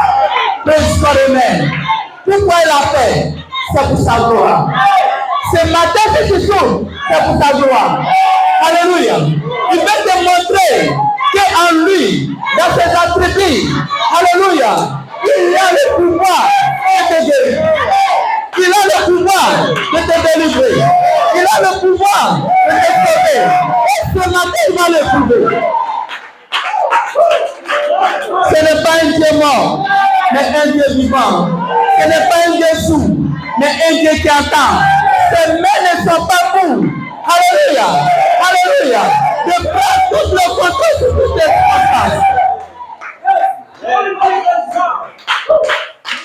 Presque le même. Pourquoi il a fait? C'est pour sa gloire. Ce matin, si tu souffres, c'est pour sa gloire. Alléluia. Il veut te montrer qu'en lui, dans ses attributs, alléluia, il a le pouvoir de te guérir. Il a le pouvoir de te délivrer. Il a le pouvoir de te sauver. Et ce matin, il va le prouver. Ce n'est pas un Dieu mort, mais un Dieu vivant. Ce n'est pas un Dieu sourd, mais un Dieu qui entend. Ses mains ne sont pas pour. Alléluia. Alléluia. De prendre tout le contrôle sur toutes les circonstances.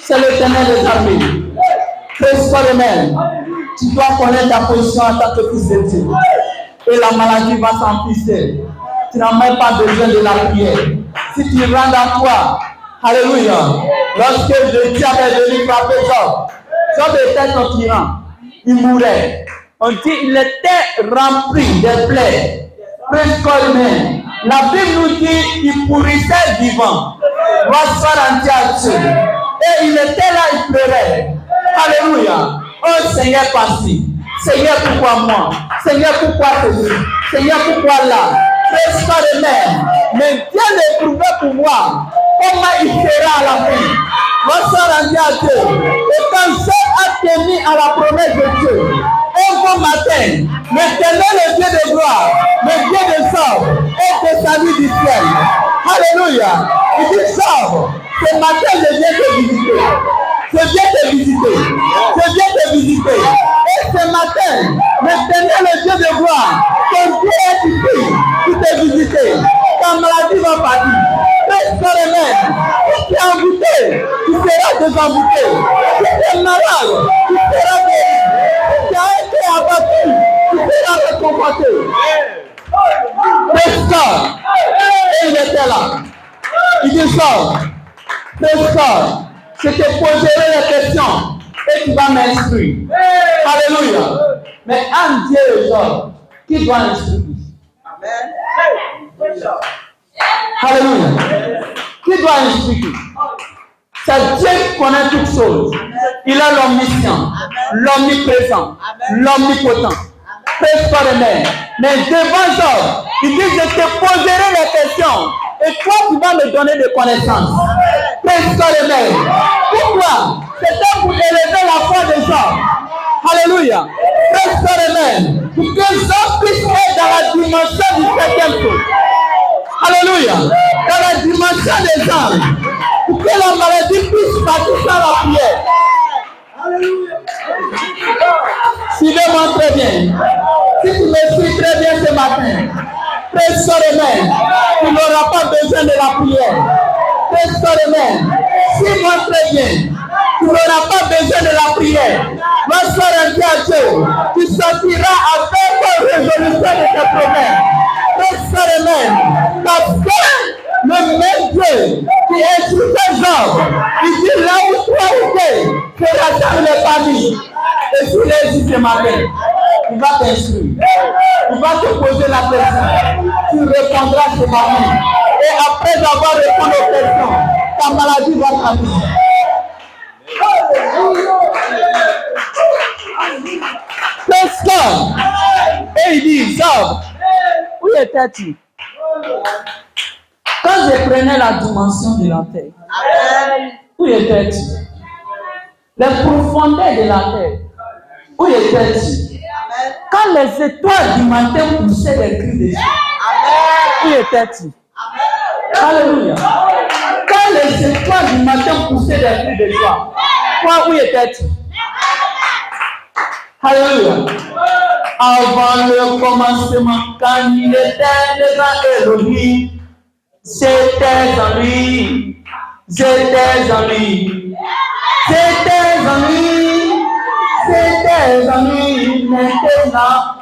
C'est l'Éternel des armées. Presque le même. Tu dois connaître ta position en tant que fils de Dieu. Et la maladie va s'empister. Tu n'as même pas besoin de la prière. Si tu rentres à toi, alléluia. Lorsque le diable est venu frapper Job était son tyran. Il mourait. On dit il était rempli de plaies. Presque même. La Bible nous dit qu'il pourrissait vivant. Va se rendre à Dieu. Et il était là, il pleurait. Alléluia. Oh Seigneur, passé. Seigneur, pourquoi moi? Seigneur, pourquoi ceci? Seigneur, pourquoi là? Presque le même. Mais Dieu l'éprouvait pour moi. Comment il sera à la fin? Va se rendre à Dieu. Et quand Job a tenu à la promesse de Dieu, un bon matin, l'Éternel, le Dieu de gloire, le Dieu de sort et de salut du ciel. Alléluia. Il dit Job, ce matin je viens te visiter. Je viens te visiter. Je viens te visiter. Et ce matin, l'Éternel, le Dieu de gloire, ton Dieu est ici pour te visiter. Ta maladie va partir. Presque le même. Si tu es embouté, tu seras désembouté. Si tu es malade, tu seras guéri. Si tu as été abattu, tu seras réconforté. Presque. dire ça. Je te poserai les questions et tu vas m'instruire. Alléluia. Mais un Dieu est homme qui doit instruire. Alléluia. Qui doit instruire? C'est Dieu qui connaît toutes choses. Il a l'omniscient, l'omniprésent, l'omnipotent. Mais devant Job, il dit, je te poserai les questions et toi tu vas me donner des connaissances. Pourquoi? C'était pour élever la foi de Job. Alléluia. Pour que Job puisse être dans la dimension du septième jour. Alléluia. Dans la dimension des âmes. Pour que la maladie puisse partir sans la prière. Alléluia. Suivez-moi très bien. Si tu me suis très bien ce matin, tu n'auras pas besoin de la prière. Suis-moi très bien. Tu n'auras pas besoin de la prière. Lorsque tu à Dieu, tu sortiras avec une résolution de tes problèmes. Parce que le même Dieu qui instruisait Job, il dit là où toi étais, sera dans les familles. Et si les dit ce matin, il va t'instruire. Il va te poser la question. Tu répondras ce matin. Et après avoir répondu aux questions, ta maladie va partir. Et il dit, Job, où étais-tu? Quand je prenais la dimension de la terre, où étais-tu? Les profondeurs de la terre, où étais-tu? Quand les étoiles du matin poussaient les cris de Dieu, où étais-tu? Alléluia. Quand les étoiles du matin poussaient les cris de joie, toi, où étais-tu? Alléluia. Avant le commencement, quand il était devant Elohim, j'étais en lui.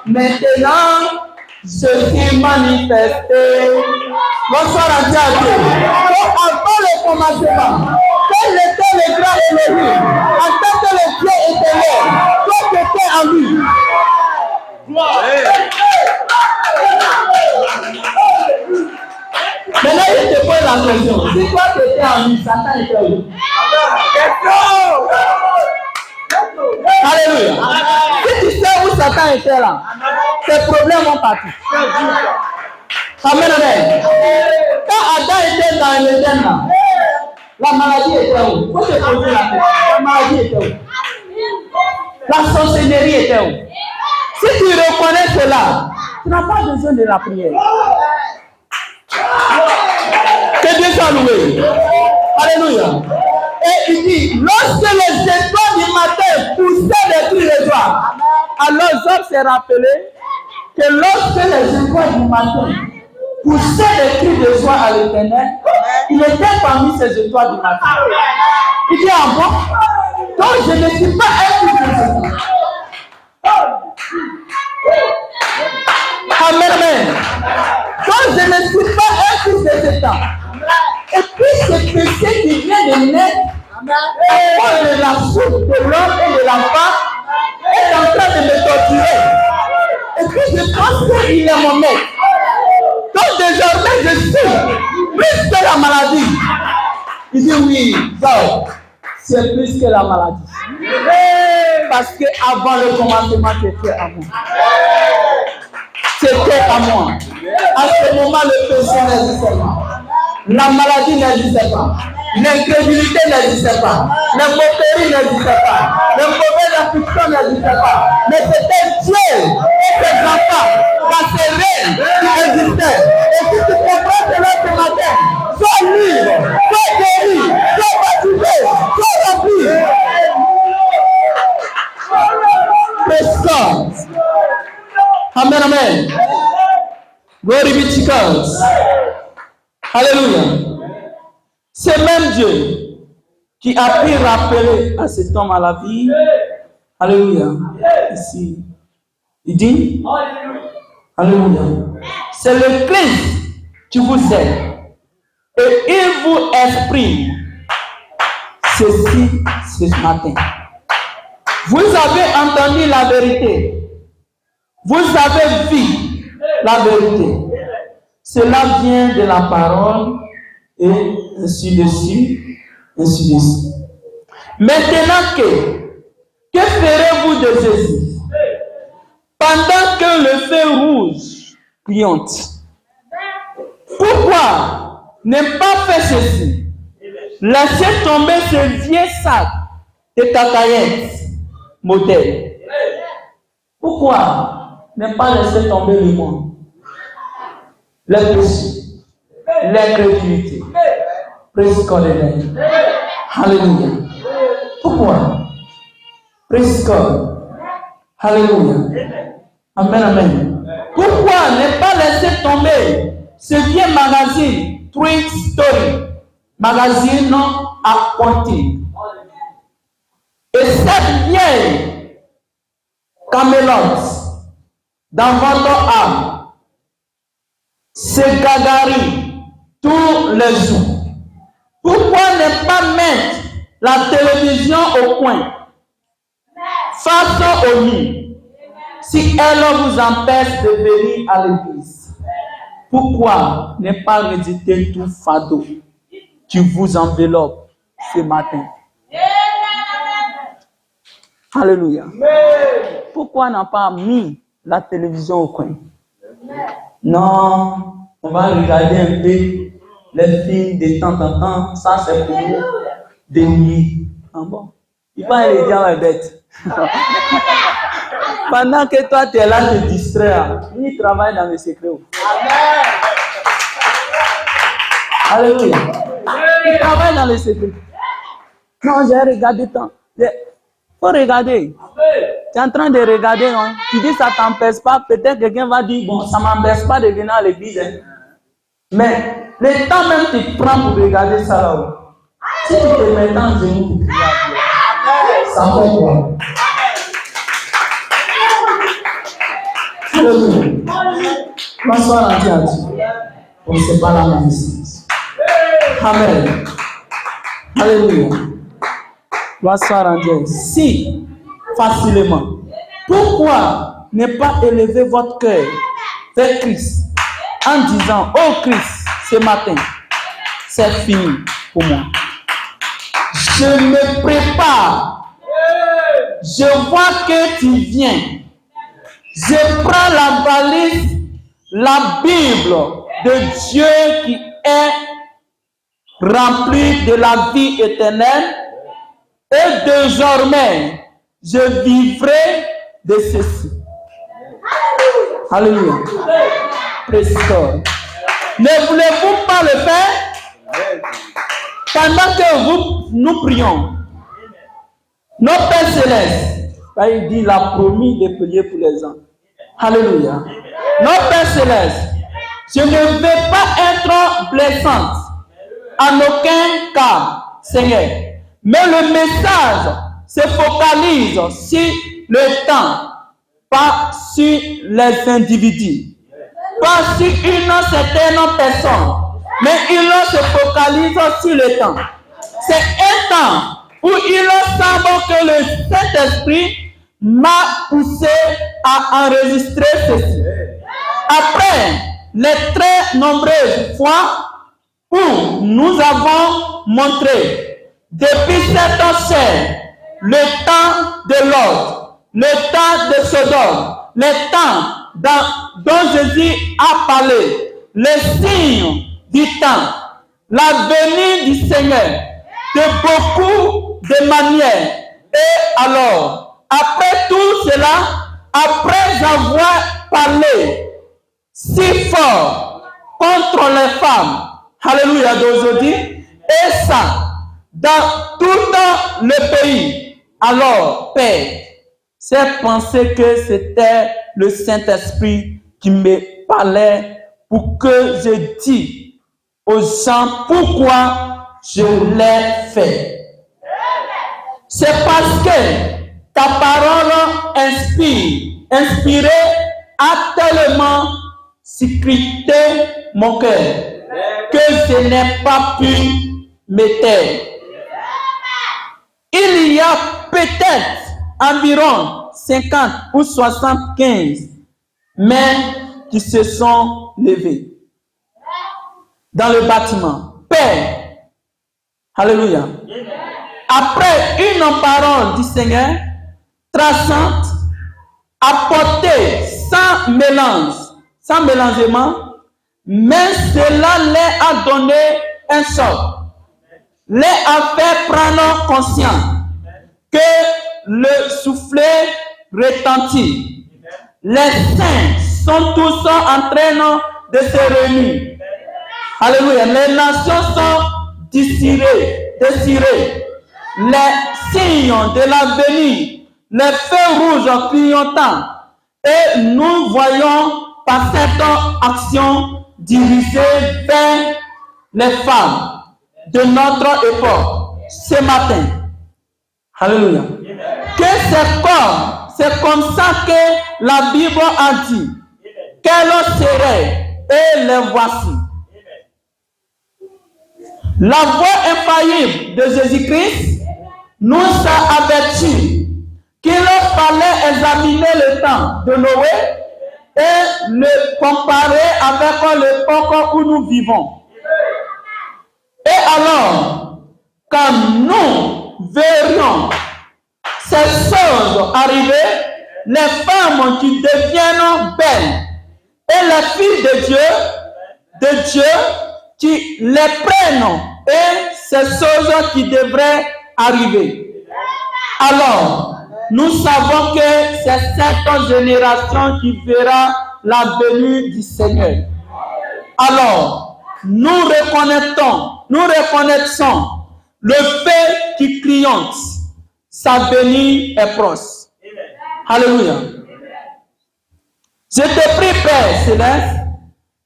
Maintenant, ce qui manifesté. Bonsoir à Dieu. Avant le commencement, quel était le grand Elohim? En tant que le Dieu éternel, toi tu étais en lui. Maintenant, je te pose la question. Si toi tu étais en lui, Satan était où? Alléluia. Si tu sais où Satan était là, tes problèmes vont partir. Amen, amen. Quand Adam était dans l'Éden, la maladie était où? Faut te poser la question. La maladie était où? La sorcellerie était où? Si tu reconnais cela, tu n'as pas besoin de la prière. Que Dieu soit loué. Alléluia. Et il dit, lorsque les étoiles du matin poussaient des cris de joie, alors Job s'est rappelé que lorsque les étoiles du matin poussaient des cris de joie à l'Éternel, il était parmi ces étoiles du matin. Il dit, ah bon? Donc je ne suis pas un fils de Satan. Amen, amen. Donc je ne suis pas un fils de Satan. Et puis ce péché qui vient de naître, à cause de la soupe de l'homme et de la femme, est en train de me torturer. Et puis je pense qu'il est mon maître. Donc désormais je suis plus que la maladie. Il dit oui, donc c'est plus que la maladie. Parce que avant le commencement, c'était à moi. C'était à moi. À ce moment, le péché n'existait pas. La maladie n'existait pas. L'incrédulité n'existait pas. La moquerie n'existait pas. La mauvaise affliction n'existait pas. Mais c'était Dieu et ses enfants, dans ses règnes qui existaient. Et si tu comprends cela ce matin, sois libre, sois guéri, sois baptisé, sois rempli. Praise God. Amen, amen. Glory be to God. Alléluia. C'est même Dieu qui a pu rappeler à cet homme à la vie. Alléluia. Ici. Il dit, alléluia. C'est le Christ qui vous aide. Et il vous exprime ceci ce matin. Vous avez entendu la vérité. Vous avez vu la vérité. Cela vient de la parole et ainsi de suite, ainsi de suite. Maintenant que ferez-vous de Jésus pendant que le feu rouge clignote? Pourquoi ne pas faire ceci? Laissez tomber ce vieux sac de cacahuètes modèle. Pourquoi ne pas laisser tomber le monde, les péchés, l'incrédulité? Praise God. Alléluia. Pourquoi? Praise God. Alléluia. Amen, amen. Pourquoi ne pas laisser tomber ce vieux magazine, Twin Story, magazine à compter? Et cette vieille Camelot dans votre âme se gagarie tous les jours. Pourquoi ne pas mettre la télévision au coin, face au mur, si elle vous empêche de venir à l'église? Pourquoi ne pas méditer tout fardeau qui vous enveloppe ce matin? Alléluia. Pourquoi n'a pas mis la télévision au coin? Non, on va regarder un peu les films de temps en temps. Ça, c'est pour nous des nuits. Ah bon? Il va aller dire la bête. Pendant que toi, tu es là, tu te distrais. Lui, il travaille dans le secret. Alléluia. Il travaille dans le secret. Non, j'ai regardé tant. Faut regarder. Tu es en train de regarder, non? Tu dis ça t'empêche pas. Peut-être quelqu'un va dire, bon, ça m'empêche pas de venir à l'église. Hein. Mais le temps même tu prends pour regarder ça là-haut. Si tu te mets en genoux pour prier à Dieu, ça fait quoi? Alléluia. Bonsoir à Dieu. On ne sait pas la même chose. Amen. Alléluia. Bonsoir à Dieu. Si, facilement. Pourquoi ne pas élever votre cœur vers Christ en disant, oh Christ, ce matin, c'est fini pour moi. Je me prépare. Je vois que tu viens. Je prends la valise, la Bible de Dieu qui est remplie de la vie éternelle. Et désormais, je vivrai de ceci. Alléluia. Praise God. Ne voulez-vous pas le faire? Pendant que nous prions, nos Pères Célestes, il dit, il a promis de prier pour les gens. Alléluia. Nos Pères Célestes, je ne vais pas être blessante en aucun cas, Seigneur. Mais le message se focalise sur le temps, pas sur les individus, pas sur une certaine personne, mais il se focalise sur le temps. C'est un temps où il semble que le Saint-Esprit m'a poussé à enregistrer ceci. Après les très nombreuses fois où nous avons montré depuis cette chaîne le temps de l'ordre, le temps de Sodome, le temps dont Jésus a parlé, les signes du temps, la venue du Seigneur de beaucoup de manières. Et alors, après tout cela, après avoir parlé si fort contre les femmes, alléluia d'aujourd'hui, et ça, dans tout le pays, alors, Père, j'ai pensé que c'était le Saint-Esprit qui me parlait pour que je dise aux gens pourquoi je l'ai fait. C'est parce que ta parole inspirée a tellement scruté mon cœur. que je n'ai pas pu me taire. Il y a peut-être environ 50 ou 75 mains qui se sont levées dans le bâtiment. Père, alléluia. Après une parole du Seigneur, traçante, apportée sans mélange, sans mélangement, mais cela leur a donné un choc, leur a fait prendre conscience que le soufflet retentit. Les saints sont tous en train de se réunir. Alléluia. Les nations sont désirées. Les signes de l'avenir, les feux rouges clignotants. Et nous voyons par cette action dirigée vers les femmes de notre époque ce matin. Alléluia. Que c'est comme ça que la Bible a dit. Quelles seraient, et les voici. La voix infaillible de Jésus-Christ nous a avertis qu'il fallait examiner le temps de Noé et le comparer avec l'époque où nous vivons. Et alors, quand nous verrions ces choses arriver, les femmes qui deviennent belles et les filles de Dieu qui les prennent et ces choses qui devraient arriver. Alors, nous savons que c'est cette génération qui verra la venue du Seigneur. Alors, nous reconnaissons le fait qui clignote. Sa venue est proche. Alléluia. Je te prie, Père Céleste,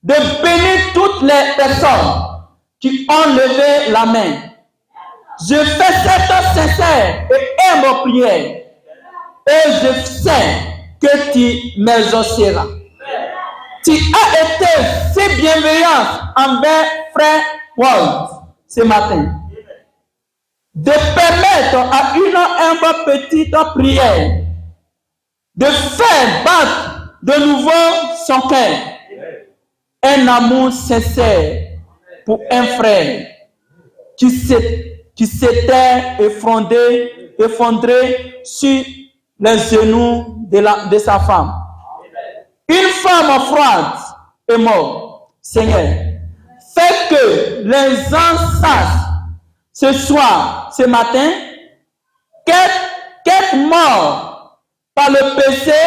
de bénir toutes les personnes qui ont levé la main. Je fais cette sincère et humble prière. Et je sais que tu m'exauceras. Tu as été si bienveillant envers frère Paul ce matin. De permettre à une humble petite prière de faire battre de nouveau son cœur. Un amour sincère pour un frère qui s'était effondré sur les genoux de sa femme. Une femme froide est morte. Seigneur, fais que les gens sachent ce soir, ce matin, qu'être mort par le péché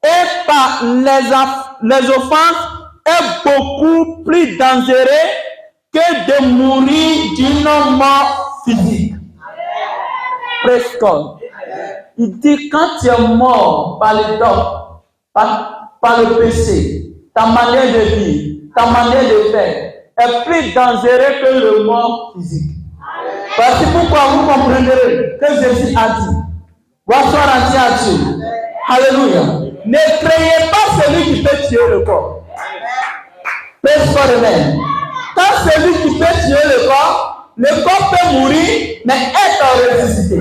et par les offenses est beaucoup plus dangereux que de mourir d'une mort physique. Presque. Il dit, quand tu es mort par le dogme, par le péché, ta manière de vivre, ta manière de faire est plus dangereux que le mort physique. Voici pourquoi vous comprendrez que Jésus a dit, bonsoir à Dieu. Alléluia. Ne craignez pas celui qui peut tuer le corps. Quand celui qui peut tuer le corps peut mourir, mais être ressuscité.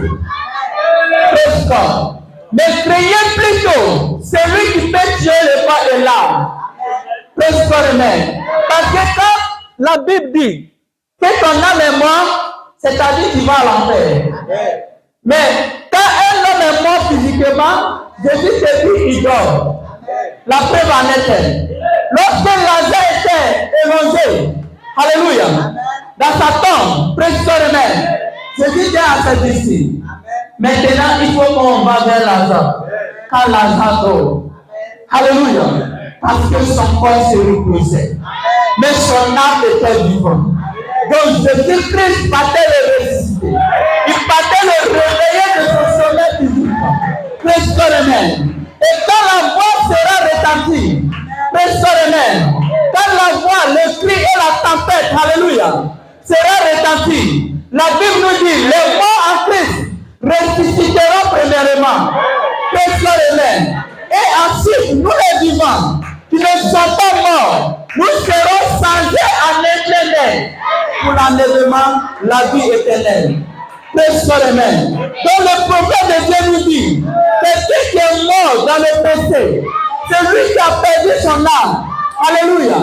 Mais craignez plutôt celui qui peut tuer le corps et l'âme. Parce que quand la Bible dit que ton âme est morte, c'est-à-dire qu'il va à l'enfer. Mais quand un homme est mort physiquement, Jésus te dit il dort. La preuve en est. Lorsque Lazare était élongé, alléluia, dans sa tombe, précisément, Jésus dit à ses disciples, maintenant il faut qu'on va vers Lazare. Quand Lazare dort, alléluia, parce que son corps se reposait, mais son âme était vivante. Donc Jésus-Christ partait le ressusciter. Il partait le réveiller de son sommeil physique. Et quand la voix sera retentie, quand la voix, le cri et la tempête, alléluia, sera retentie, la Bible nous dit, les morts en Christ ressusciteront premièrement. Et ensuite, nous les vivants, qui ne sont pas morts, nous serons changés en pour l'enlèvement, la vie éternelle. Praise God, amen. Donc le prophète de Dieu nous dit, quelqu'un qui est mort dans le péché, c'est lui qui a perdu son âme. Alléluia.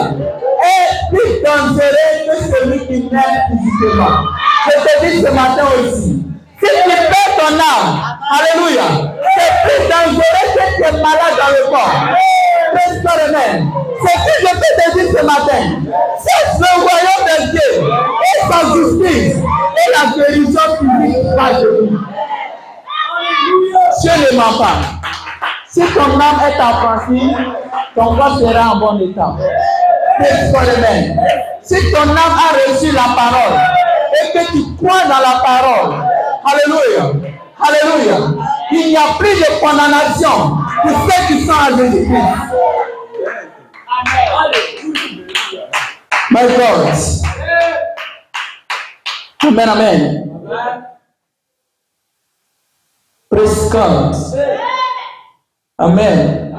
Et plus dangereux que celui qui naît physiquement. Je te dis ce matin aussi, si tu perds ton âme, alléluia, c'est plus dangereux que tu es malade dans le corps. Praise God, amen. C'est ce que je peux te dire ce matin. C'est le royaume de Dieu et sa justice et la guérison physique par Jésus. Dieu ne ment pas. Si ton âme est affranchie, ton corps sera en bon état. Praise God, amen. Si ton âme a reçu la parole et que tu crois dans la parole, alléluia, alléluia, il n'y a plus de condamnation pour ceux qui sont à Jésus-Christ. My God. Amen, amen. Praise God. Amen.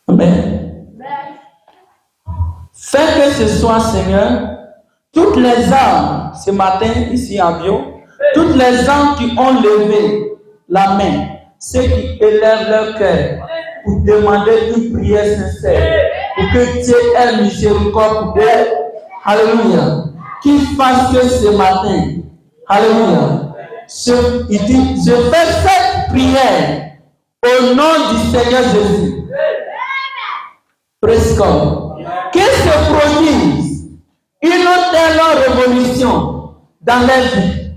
Amen. Fais que ce soit, Seigneur, toutes les âmes, ce matin, ici en bio, toutes les âmes qui ont levé la main, ceux qui élèvent leur cœur pour demander une prière sincère, pour que Dieu ait miséricorde pour eux, alléluia, qu'ils fassent que ce matin, alléluia, il dit, je fais cette prière au nom du Seigneur Jésus. Praise God. Que se produise une telle révolution dans leur vie.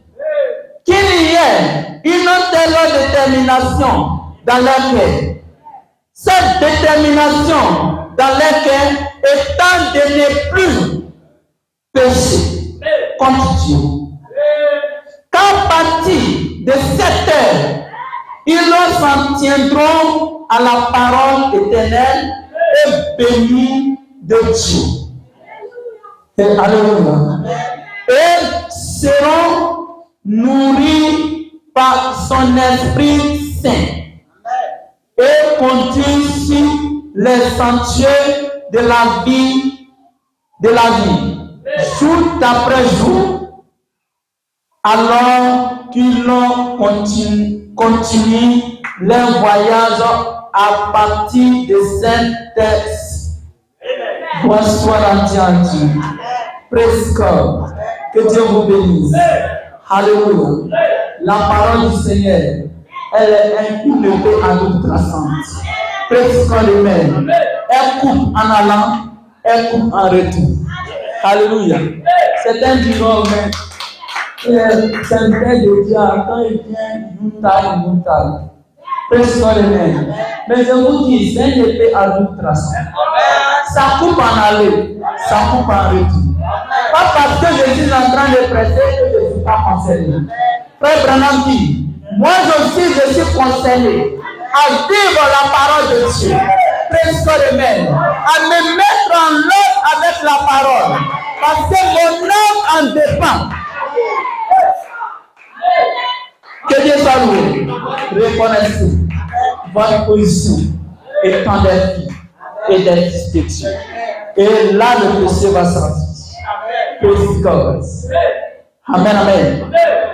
Qu'il y ait une telle détermination dans leur cœur. Cette détermination dans leur cœur étant de ne plus pécher contre Dieu. Qu'à partir de cette heure, ils s'en tiendront à la parole éternelle et bénis de Dieu. Et alléluia. Et seront nourris par son Esprit Saint et conduits sur les sentiers de la vie, jour après jour, alors qu'ils continuent leur voyage à partir de cette terre. Bonsoir à Dieu. Praise God. Que Dieu vous bénisse. Alléluia. La parole du Seigneur, elle est une épée à double tranchante. Praise God, amen. Elle coupe en allant, elle coupe en retour. Alléluia. Certains diront, mais c'est un frère de Dieu, quand il vient, une taille. Praise God, amen. Mais je vous dis, c'est une épée à double tranchant. Ça coupe en aller, ça coupe en retour. Pas parce que je suis en train de prêcher que je ne suis pas concerné. Frère Branham dit, moi aussi je suis concerné à vivre la parole de Dieu. Praise God, amen. À me mettre en l'ordre avec la parole. Parce que mon âme en dépend. Que Dieu soit loué. Reconnaissez votre position étant des filles et des fils de Dieu. Et là, le péché va sortir. Praise God. Amen, amen.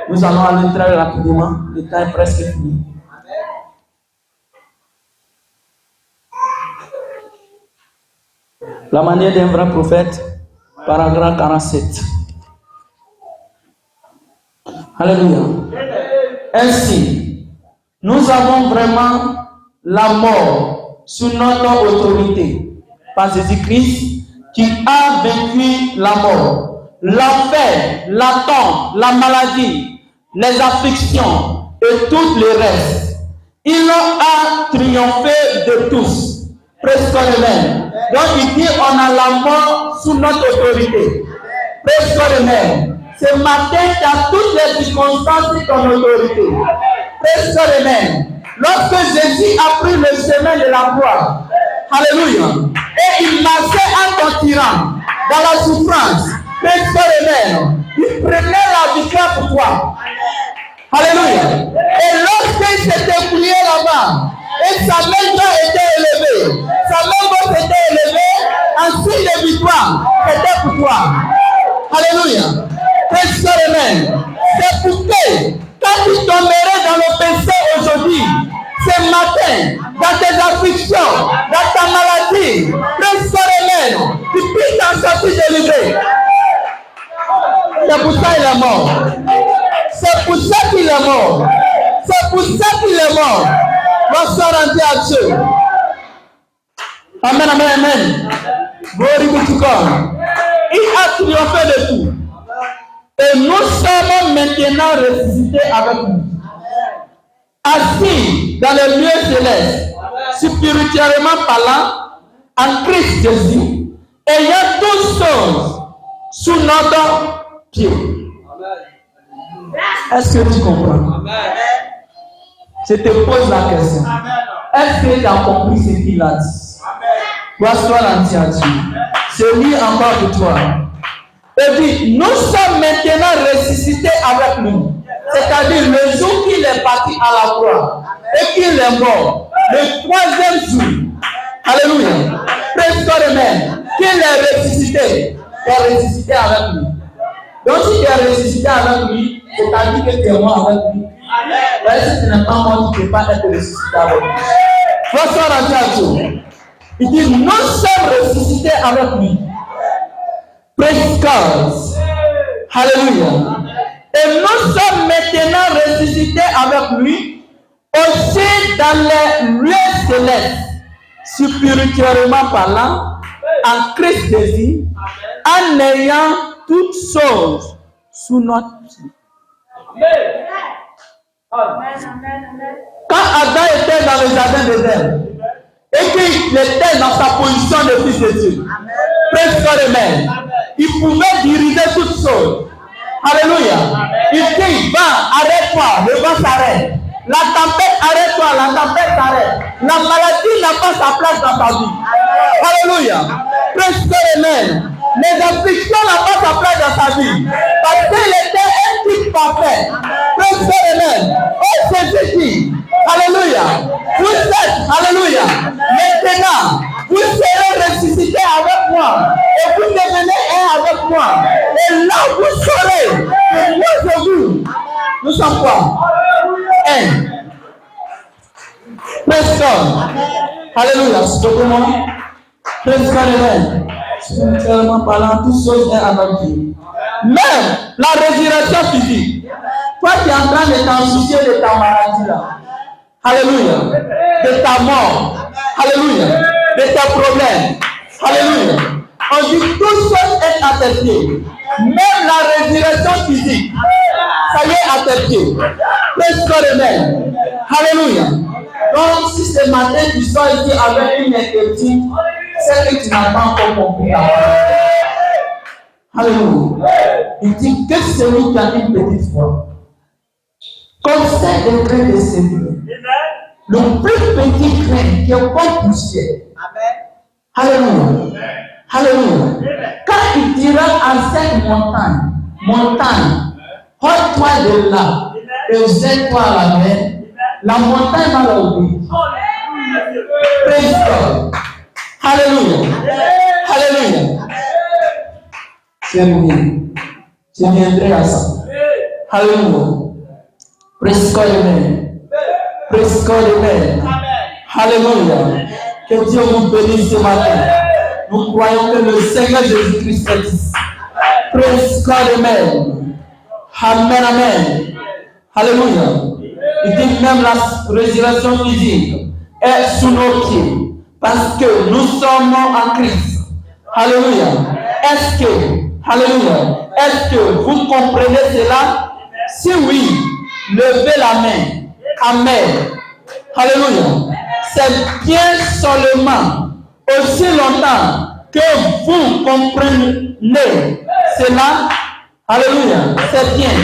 Nous allons aller très rapidement. Le temps est presque fini. La manière d'un vrai prophète, paragraphe 47. Alléluia. Ainsi, nous avons vraiment la mort sous notre autorité par Jésus-Christ qui a vaincu la mort, l'enfer, la tombe, la maladie, les afflictions et tout le reste. Il a triomphé de tous. Praise God, amen. Donc il dit on a la mort sous notre autorité. Praise God, amen. Ce matin, tu as toutes les circonstances de ton autorité. Praise God, amen. Lorsque Jésus a pris le chemin de la croix, alléluia, et il marchait en continuant dans la souffrance, praise God, amen, il prenait la victoire pour toi. Alléluia. Et lorsqu'il s'était plié là-bas, et sa main droite était élevée, sa main gauche pour toi. Alléluia. Frères et mères, c'est pour que quand tu tomberais dans le péché aujourd'hui, ce matin, dans tes afflictions, dans ta maladie, frères et mères, tu puisses t'en sortir délivré. C'est pour ça qu'il est mort. C'est pour ça qu'il est mort. C'est pour ça qu'il est mort. Bonsoir à Dieu. Amen, amen, amen. Glory to God. Il a triomphé de tout. Et nous sommes maintenant ressuscités avec lui. Assis dans les lieux célestes, spirituellement parlant, en Christ Jésus, ayant toutes choses sous notre pied. Est-ce que tu comprends? Je te pose la question. Est-ce que tu as compris ce qu'il a dit? Vois-toi l'entier à Dieu. Je lis encore pour toi. Et dit, nous sommes maintenant ressuscités avec lui. C'est-à-dire le jour qu'il est parti à la croix et qu'il est mort, le troisième jour. Alléluia. Presque même, qu'il est ressuscité. Tu es ressuscité avec lui. Donc si tu es ressuscité avec lui, c'est-à-dire que tu es mort avec lui. Mais si tu n'es pas mort, tu ne peux pas être ressuscité avec lui. Bonsoir à Dieu. Il dit, nous sommes ressuscités avec lui. Praise God. Alléluia. Et nous sommes maintenant ressuscités avec lui aussi dans les lieux célestes, spirituellement parlant, en Christ Jésus, en ayant toutes choses sous notre pied. Quand Adam était dans le jardin d'Éden et qu'il était dans sa position de fils de Dieu, il pouvait diriger toutes choses. Alléluia. Il dit, va, arrête-toi, le vent s'arrête. La tempête, arrête-toi, la tempête s'arrête. La maladie n'a pas sa place dans ta vie. Alléluia. Les afflictions n'ont pas sa place dans sa vie. Parce qu'il était un type parfait. Oh, c'est Jésus. Alléluia. Vous êtes, alléluia. Maintenant, vous serez ressuscités avec moi. Et vous devenez un avec moi. Et là, vous saurez que moi je vous. Nous sommes quoi? Un. Praise God. Alléluia. C'est pour moi. Praise God, amen. Spirituellement parlant, toutes choses est avec Dieu. Même la résurrection physique. Toi qui es en train de t'en soucier de ta maladie là. Alléluia. De ta mort. Alléluia. De tes problèmes. Alléluia. On dit toutes choses est à tes pieds. Même la résurrection physique. Ça y est à tes pieds. Praise God, amen. Alléluia. Donc si ce matin tu sors ici avec une inquiétude, c'est que tu n'as pas encore compris la parole. Alléluia. Il dit que celui qui a une petite foi, comme c'est le grain de séminaire, le plus petit grain qui est comme poussière. Alléluia. Alléluia. Quand il dira à cette montagne, ôte-toi de là et jette-toi à la mer, la montagne va l'obéir. Praise God. Alléluia. Alléluia. Je viendrai à ça. Alléluia. Praise God, amen. Praise God, amen. Alléluia. Que Dieu vous bénisse ce matin. Nous croyons que le Seigneur Jésus-Christ existe. Praise God, amen. Amen, amen. Alléluia. Il dit même la résurrection physique est sous nos pieds. Parce que nous sommes en Christ. Alléluia. Est-ce que vous comprenez cela? Si oui, levez la main. Amen. Alléluia. C'est bien seulement aussi longtemps que vous comprenez cela. Alléluia. C'est bien.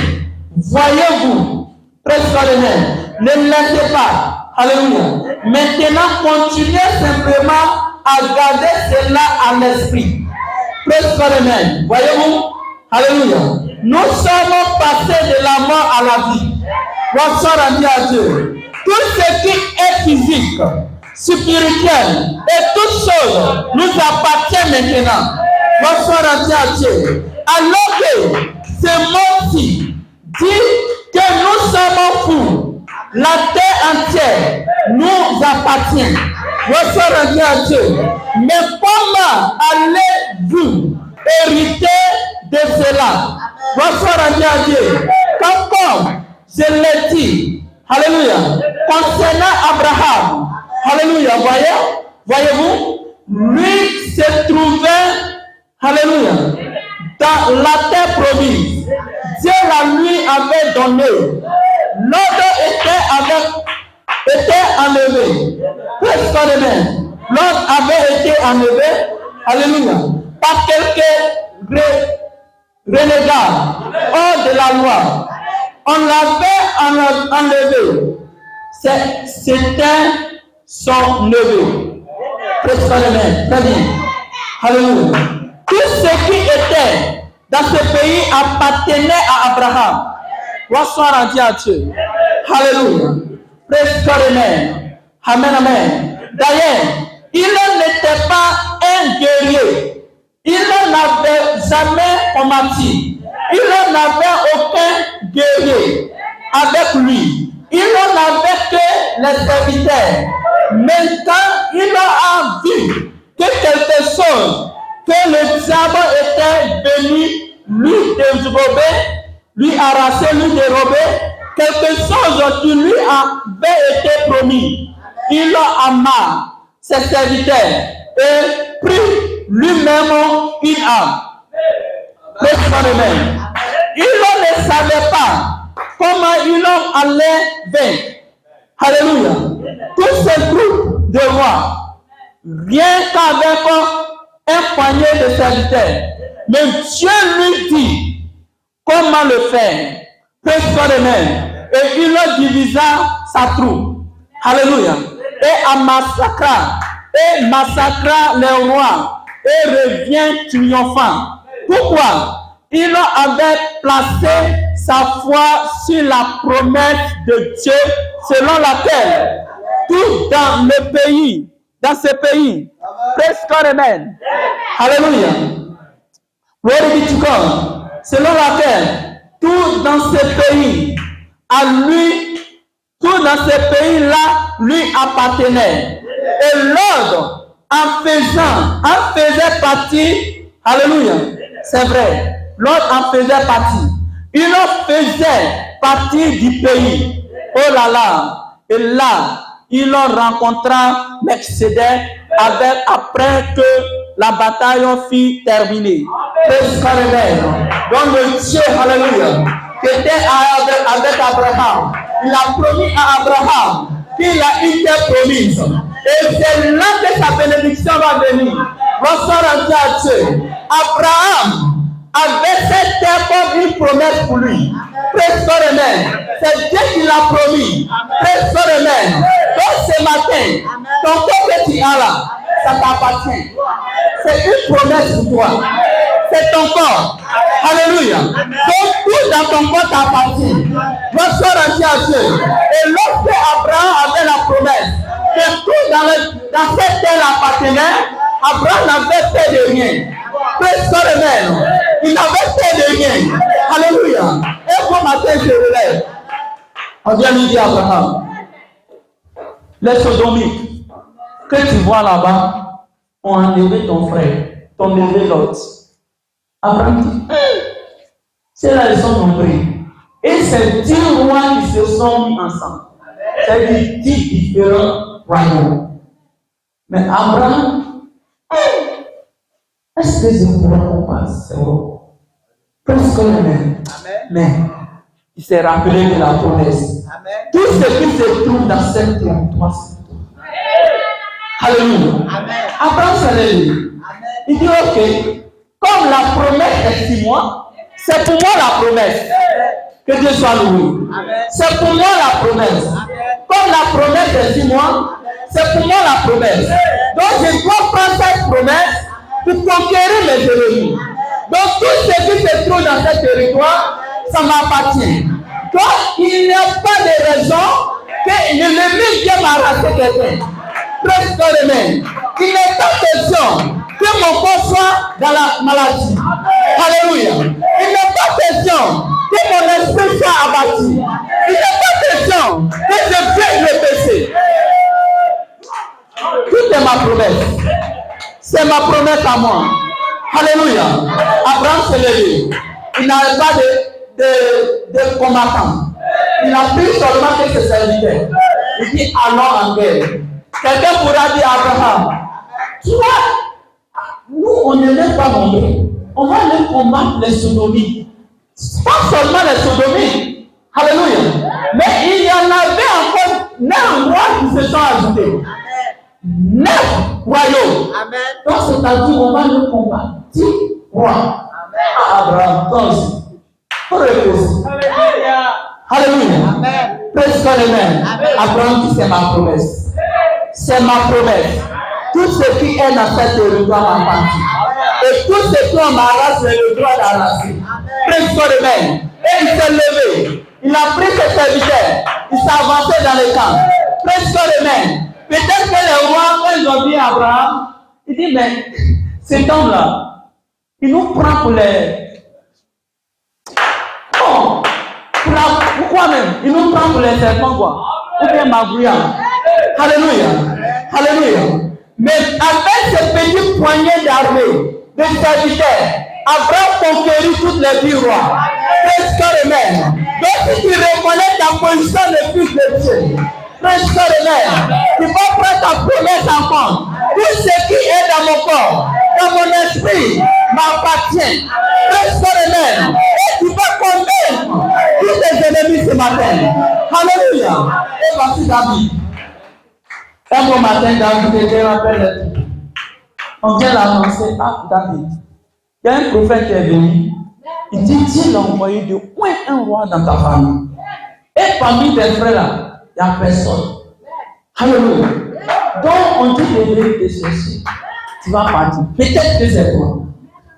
Voyez-vous, ne laissez pas. Alléluia. Maintenant, continuez simplement à garder cela à l'esprit. Voyez-vous? Alléluia. Nous sommes passés de la mort à la vie. Bonsoir à Dieu. Tout ce qui est physique, spirituel et toutes choses nous appartient maintenant. Bonsoir à Dieu. Alors que ce monde-ci dit que nous sommes fous, la terre entière nous appartient. Bonsoir à Dieu. Mais comment allez-vous hériter de cela? Bonsoir à Dieu. Comme je l'ai dit, alléluia, concernant Abraham, alléluia, voyez-vous, lui se trouvait, alléluia, dans la terre promise. Dieu la lui avait donné. L'ordre était enlevé. L'ordre avait été enlevé, alléluia, par quelques renégats hors de la loi. On l'avait enlevé. C'était son neveu. Très bien. Alléluia. Tout ce qui était dans ce pays appartenait à Abraham. Bonsoir à Dieu. Alléluia. Amen, amen. D'ailleurs, il n'était pas un guerrier. Il n'avait jamais combattu. Il n'avait aucun guerrier avec lui. Il n'avait que les serviteurs. Maintenant, il a vu que quelque chose, que le diable était venu lui dérober, lui arracher, lui dérober, quelque chose qui lui avait été promis. Il a amarré ses serviteurs et pris lui-même une âme. Il ne savait pas comment il allait vaincre. Alléluia. Tout ce groupe de rois, rien qu'avec un poignet de serviteurs, mais Dieu lui dit comment le faire. Et il divisa sa troupe. Alléluia. Et massacra les rois et revient triomphant. Pourquoi? Il avait placé sa foi sur la promesse de Dieu selon laquelle tout dans ce pays, presque amen. Alléluia. Glory be to God. Selon laquelle tout dans ce pays, à lui, tout dans ce pays-là lui appartenait. Et l'ordre en faisait partie. Alléluia. C'est vrai. L'autre en faisait partie. Il en faisait partie du pays. Oh là là. Et là, il en rencontra Melchisedec après que la bataille fut terminée. Donc le Dieu, alléluia, qui était avec Abraham, il a promis à Abraham qu'il a une terre promise. Et c'est là que sa bénédiction va venir. Bonsoir à Dieu. Abraham avait cette terre comme une promesse pour lui. C'est Dieu qui l'a promis. Donc ce matin, ton corps que tu as là, ça t'appartient. C'est une promesse pour toi. C'est ton corps. Alléluia. Donc tout dans ton corps t'appartient. Bonsoir à Dieu. Et lorsque Abraham avait la promesse que tout dans cette terre appartenait, Abraham n'avait fait de rien. Il n'avait fait de rien. Alléluia. Et bon matin, je relève. On vient lui dire à Abraham, les sodomites que tu vois là-bas ont enlevé ton frère, ton neveu Lot. Abraham dit, c'est là ils sont nombreux. Et c'est 10 rois qui se sont mis ensemble. C'est 10 différents royaumes. Mais Abraham, est-ce que je pourrais qu'on passe? C'est bon. Presque le même. Mais il s'est rappelé de la promesse. Tout ce qui se trouve dans cette territoire. Alléluia. Abraham s'est levé. Il dit ok, comme la promesse est 6 mois, c'est pour moi la promesse. Que Dieu soit loué. C'est pour moi la promesse. Comme la promesse est 6 mois, c'est pour moi la promesse. Donc je dois prendre cette promesse pour conquérir mes ennemis. Donc tout ce qui se trouve dans ce territoire, ça m'appartient. Donc il n'y a pas de raison que l'ennemi vienne m'arracher quelqu'un. Presque le même. Il n'est pas question que mon corps soit dans la maladie. Alléluia. Il n'est pas question que mon esprit soit abattu. Il n'est pas question que je vienne le péché. Tout est ma promesse. C'est ma promesse à moi. Alléluia. Abraham s'est levé. Il n'avait pas de combattant. Il a pris seulement que ses serviteurs. Il dit allons en guerre. Quelqu'un pourra dire à Abraham, tu vois, nous on ne laisse pas mourir. On va aller combattre les sodomies. Pas seulement les sodomies. Alléluia. Mais il y en avait encore 9 rois qui se sont ajoutés. 9 royaumes. Amen. Donc c'est-à-dire on va le combattre. 10 rois. Abraham, donc, pour reposer. Alléluia. Amen. Praise God, amen. Abraham dit c'est ma promesse. C'est ma promesse. Tout ce qui est dans cette territoire m'appartient. Et tout ce qui est en ma race, c'est le droit d'arracher. Praise God, amen. Et il s'est levé. Il a pris ses serviteurs. Il s'est avancé dans les camps. Praise God, amen. Peut-être que les rois, quand ils ont dit à Abraham, il dit, mais cet homme-là, il nous prend pour les... Oh, pourquoi même? Il nous prend pour les serpents, quoi. Ou bien magouillant. Alléluia. Alléluia. Mais avec ces petits poignées d'armée, de serviteurs, Abraham conquérit toutes les 10 rois. Praise God, amen. Donc, si tu reconnais ta position de fils de Dieu, praise God, amen, tu vas prendre ta promesse en compte. Tout ce qui est dans mon corps, dans mon esprit, m'appartient. Praise God, amen. Et tu vas convaincre tous tes ennemis ce matin. Alléluia. Et voici David. Un bon matin, David était rappelé. On vient l'annoncer à David. Il y a un prophète qui est venu. Il dit, Dieu l'a envoyé de point un roi dans ta famille. Et parmi tes frères là, il n'y a personne. Alléluia. Donc on dit de vérité ceci. Tu vas partir. Peut-être que c'est toi.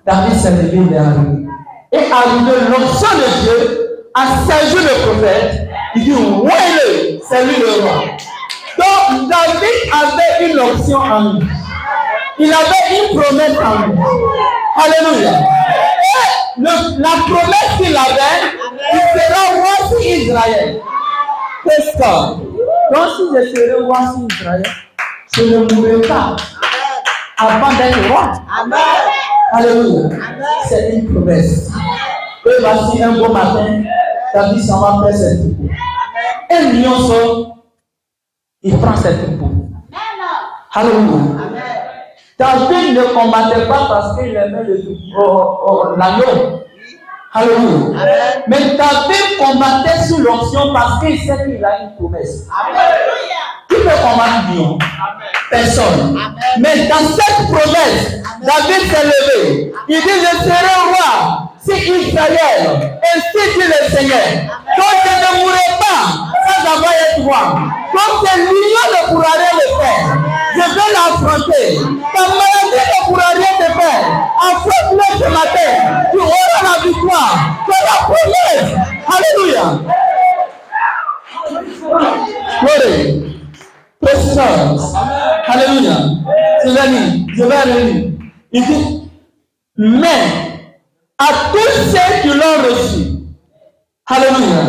David s'est levé derrière lui. Et arrivé l'onction de Dieu a saisi le prophète. Il dit, ouais, c'est lui le roi. Donc David avait une onction en lui. Il avait une promesse en lui. Alléluia. Et la promesse qu'il avait, il sera roi sur Israël. Qu'est-ce que? Donc si je serai roi sur Israël, je ne mourrai pas avant d'être roi. Amen. Alléluia. C'est une promesse. Et voici un beau matin, David s'en va faire cette troupeau. Un lion sort, il prend cette troupeau. Alléluia. David ne combattait pas parce qu'il aimait l'agneau. Alléluia. Mais David combattait sous l'onction parce qu'il sait qu'il a une promesse. Alléluia. Qui peut combattre Dieu? Personne. Amen. Mais dans cette promesse, David s'est levé. Il dit, je serai roi sur Israël. Ainsi dit le Seigneur. Donc je ne mourrai pas sans avoir été roi. Donc ce lion ne pourra rien le faire. Je vais l'affronter. Ta maladie ne pourra rien te faire. Affronte-le ce matin. Tu auras la victoire. C'est la promesse. Alléluia. Glory. Précision. Alléluia. Je vais relire. Il dit, mais à tous ceux qui l'ont reçu, alléluia,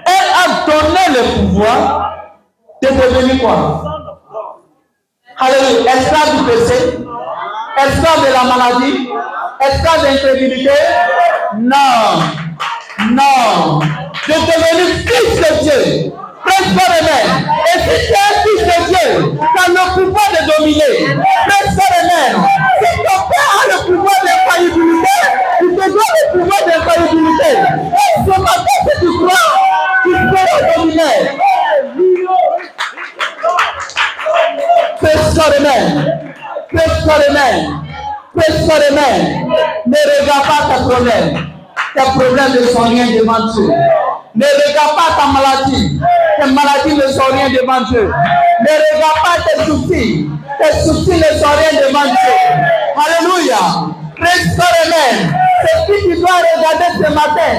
elle a donné le pouvoir de devenir quoi? Alléluia. Esclave du péché, esclave de la maladie, esclave de l'incrédulité. Non. Non. De devenir fils de Dieu. Praise God, amen. Et si tu es un fils de Dieu, tu as le pouvoir de dominer. Praise God, amen. Si ton père a le pouvoir d'infaillibilité, il te donne le pouvoir d'infaillibilité. Et ce matin, si tu crois, tu seras dominé. Praise God, amen. Praise God, amen. Praise God, amen. Ne regarde pas tes problèmes. Tes problèmes ne sont rien devant Dieu. Ne regarde pas ta maladie. Tes maladies ne sont rien devant Dieu. Ne regarde pas tes soucis. Tes soucis ne sont rien devant Dieu. Alléluia. Praise God, amen. Ce que tu dois regarder ce matin,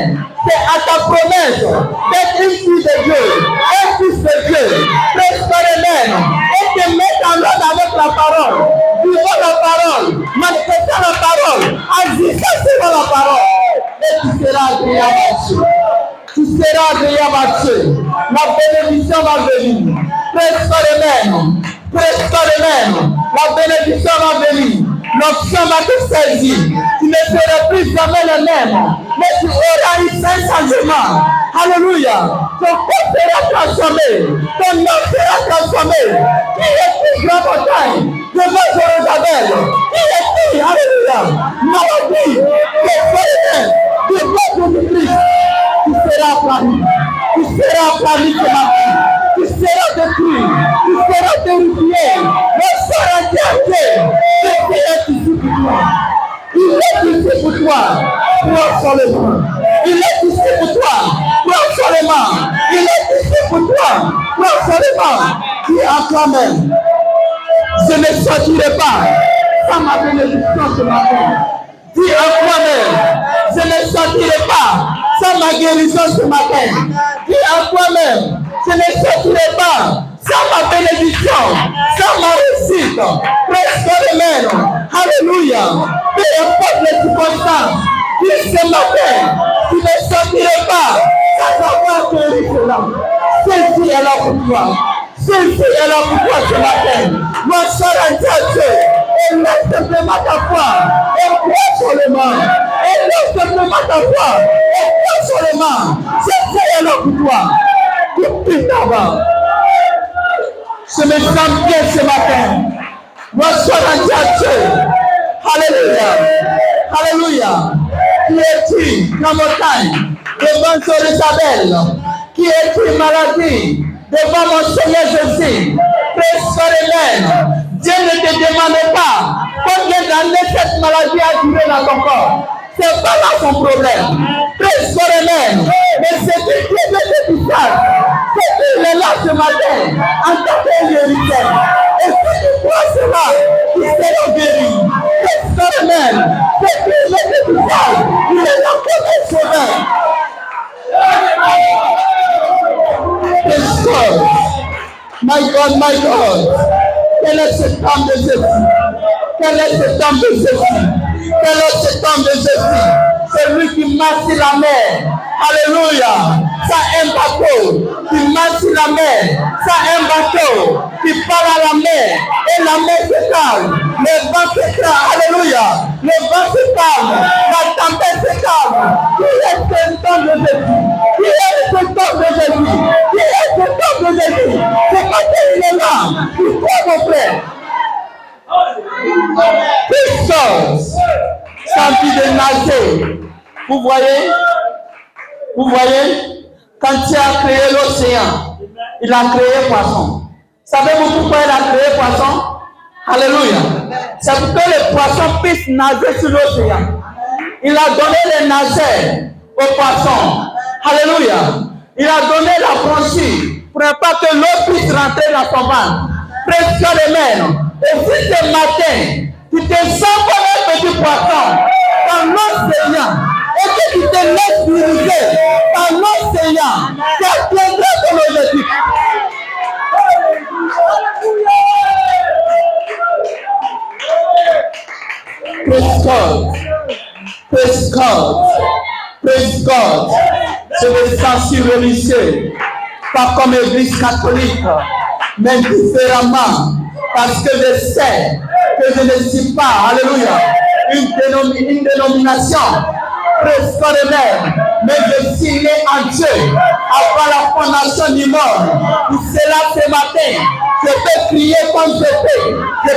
c'est à ta promesse d'être une fille de Dieu, un fils de Dieu. Praise God, amen. Et te mettre en ordre avec la parole. Vivons la parole. sera agréable à Dieu. La bénédiction va venir. Presse-toi les mains. Presse-toi les mains. La bénédiction va venir. L'option va te saisir. Tu ne seras plus jamais le même. Mais tu auras eu un changement. Alléluia. Ton corps sera transformé. Ton nom sera transformé. Qui est plus grand montagne devant Jérusalem? Qui est qui? Alléluia. Maladie, devant Jésus-Christ. Tu seras aplani. Tu seras aplani ce matin. Tu seras détruit. Tu seras terrifié. Le sort entier. Dieu est ici pour toi. Il est ici pour toi. Prends sur le main. Il est ici pour toi. Prends sur les mains. Il est ici pour toi. Prends sur les mains. Dis à toi-même, je ne sortirai pas sans ma bénédiction ce matin. Dis à toi-même, je ne sortirai pas sans ma guérison ce matin. Dis à toi-même, je ne sortirai pas sans ma bénédiction, sans ma réussite. Presse les mains. Alléluia. Peu importe les circonstances. Dis ce matin, tu ne sortirai pas sans avoir guéri cela. Celle-ci est là pour toi. Celle-ci est là pour toi ce matin. Mon soeur en Dieu, et laisse simplement ta foi. Et crois sur les mains. Et laisse simplement ta foi. Et crois sur les mains. Celle-ci est là pour toi. Tout d'abord. Je me sens bien ce matin. Mon soeur en Dieu. Alléluia. Alléluia. Qui es-tu, la montagne, devant Jérusalem? Qui es-tu, maladie, devant mon Seigneur Jésus? Presse les mains. Dieu ne te demande pas combien d'années cette maladie a duré dans ton corps. C'est pas là son problème. Presse les mains. Mais c'est que Dieu veut te dire. C'est qu'il est là ce matin en tant qu'héritier. Et si tu crois cela, tu seras guéri. Presse les mains. C'est qu'il veut te dire. Il est là comme un sauveur. My God, my God. Quel est cet homme de Jésus? Quel est cet homme de Jésus? Quel est cet homme de Jésus? C'est lui qui marche sur la mer. Alléluia. Ça un bateau qui marche sur la mer. Ça un bateau qui part à la mer. Et la mer se calme. Le vent se calme. Alléluia. Le vent se calme. La tempête se calme. Qui est cet homme de Jésus? Qui est cet homme de Jésus? Qui est cet homme de Jésus? C'est parce qu'il est là. Tu crois, mon frère? Christos, sans vie de nager. Vous voyez? Vous voyez? Quand Dieu a créé l'océan, il a créé poisson. Savez-vous pourquoi il a créé poisson? Alléluia. C'est pour que les poissons puissent nager sur l'océan. Il a donné les nageurs aux poissons. Alléluia. Il a donné la franchise pour ne pas que l'eau puisse rentrer dans son ventre. Presse les mains. Et si ce matin, tu te sens comme un petit poisson dans l'océan et que tu te laisses diriger dans l'océan, tu atteindras ton objectif. Praise God. Praise God. Praise God. Je me sens si religieux, pas comme l'église catholique, mais différemment, parce que je sais que je ne suis pas, alléluia, une dénomination presque mais je suis né en Dieu avant la fondation du monde. Pour cela ce matin, je peux crier comme je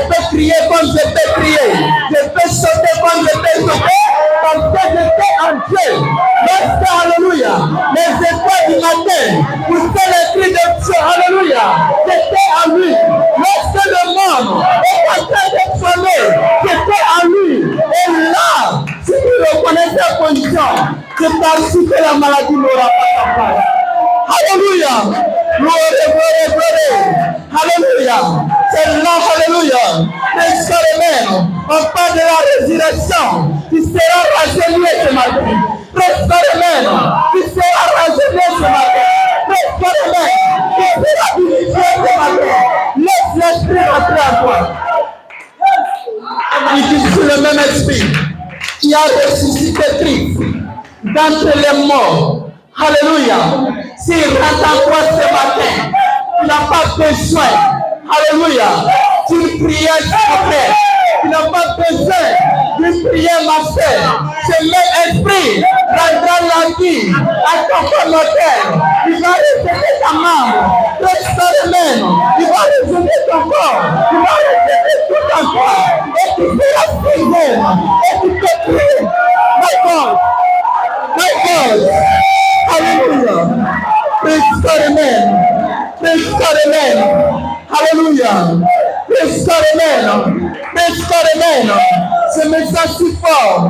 peux crier comme je peux crier, je peux sauter comme je peux sauter, parce que j'étais en Dieu. Lorsque, alléluia, les étoiles du matin poussaient les cris de Dieu, alléluia, j'étais en lui. Lorsque le monde est en train de sonner, j'étais en lui. Et là, si tu reconnais ces conditions, je t'assure que la maladie n'aura pas ta place. Alléluia. Gloire. Alléluia. C'est là, alléluia. Les soeurs, on parle de la résurrection. Tu seras rajeuni ce matin. Tu seras rajeuni ce matin. Tu seras unifié ce matin. Laisse l'esprit entrer en toi. Il dit sur le même esprit qui a ressuscité Christ d'entre les morts. Alléluia. S'il rentre en toi ce matin, tu n'as pas besoin, alléluia, d'une prière après. Tu n'as pas besoin d'une prière, ma soeur. Ce même esprit rendra la vie à ton communautaire. Il va recevoir ta membre, restaurement. Il va recevoir ton corps. Il va recevoir tout en toi. Et tu seras fidèle. Et tu peux prier. My God. My God. Hallelujah. Praise God, amen. Praise God, amen. Hallelujah. Praise God, amen. Praise God, amen. Ce message si fort.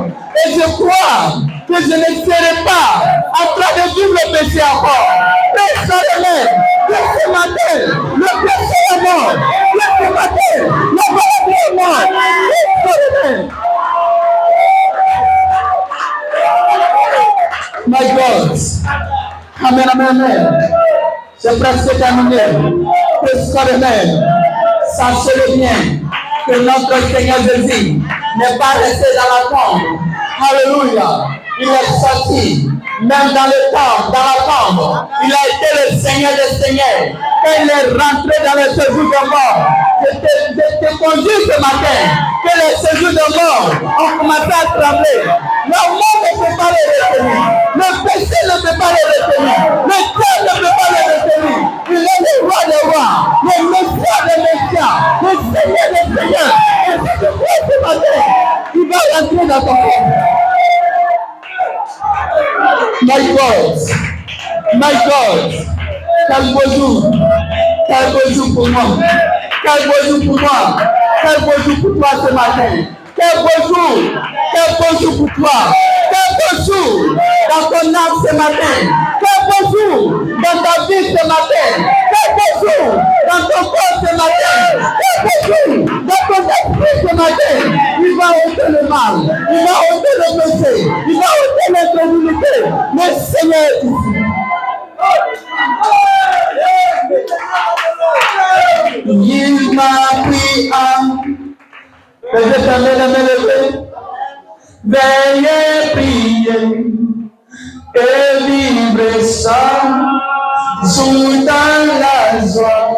Et je crois que je ne serai pas en train de vivre le péché encore. Praise God, amen. Que ce matin, le péché est mort. Que ce matin, la maladie est morte. Praise God, amen. My God. Amen, amen, amen. C'est presque terminé. Praise God, amen. Sachez-le bien que notre Seigneur Jésus n'est pas resté dans la tombe. Alléluia. Il est sorti, même dans le temple, dans la tombe. Il a été le Seigneur des Seigneurs. Quand il est rentré dans le séjour de mort, je te conduis ce matin que les séjours de mort ont commencé à trembler. Le monde ne peut pas le retenir. Le péché ne peut pas le retenir. Le cœur ne peut pas le retenir. Il est le roi des rois, le Messie des messias, le Seigneur des seigneurs. Et si tu crois ce matin, il va rentrer dans ton corps. My God, my God, quel beau jour pour moi, quel beau jour pour moi, quel beau jour pour toi ce matin, quel beau jour pour toi, quel beau jour dans ton âme ce matin, quel beau jour dans ta vie ce matin, quel beau jour dans ton corps ce matin, quel beau jour dans ton esprit ce matin. Il va ôter le mal, il va ôter le péché, il va ôter l'incrédulité. Le Seigneur est ici. Il m'a pris à que je t'amène m'élever, veillez prier et vivre ça sous dans la joie.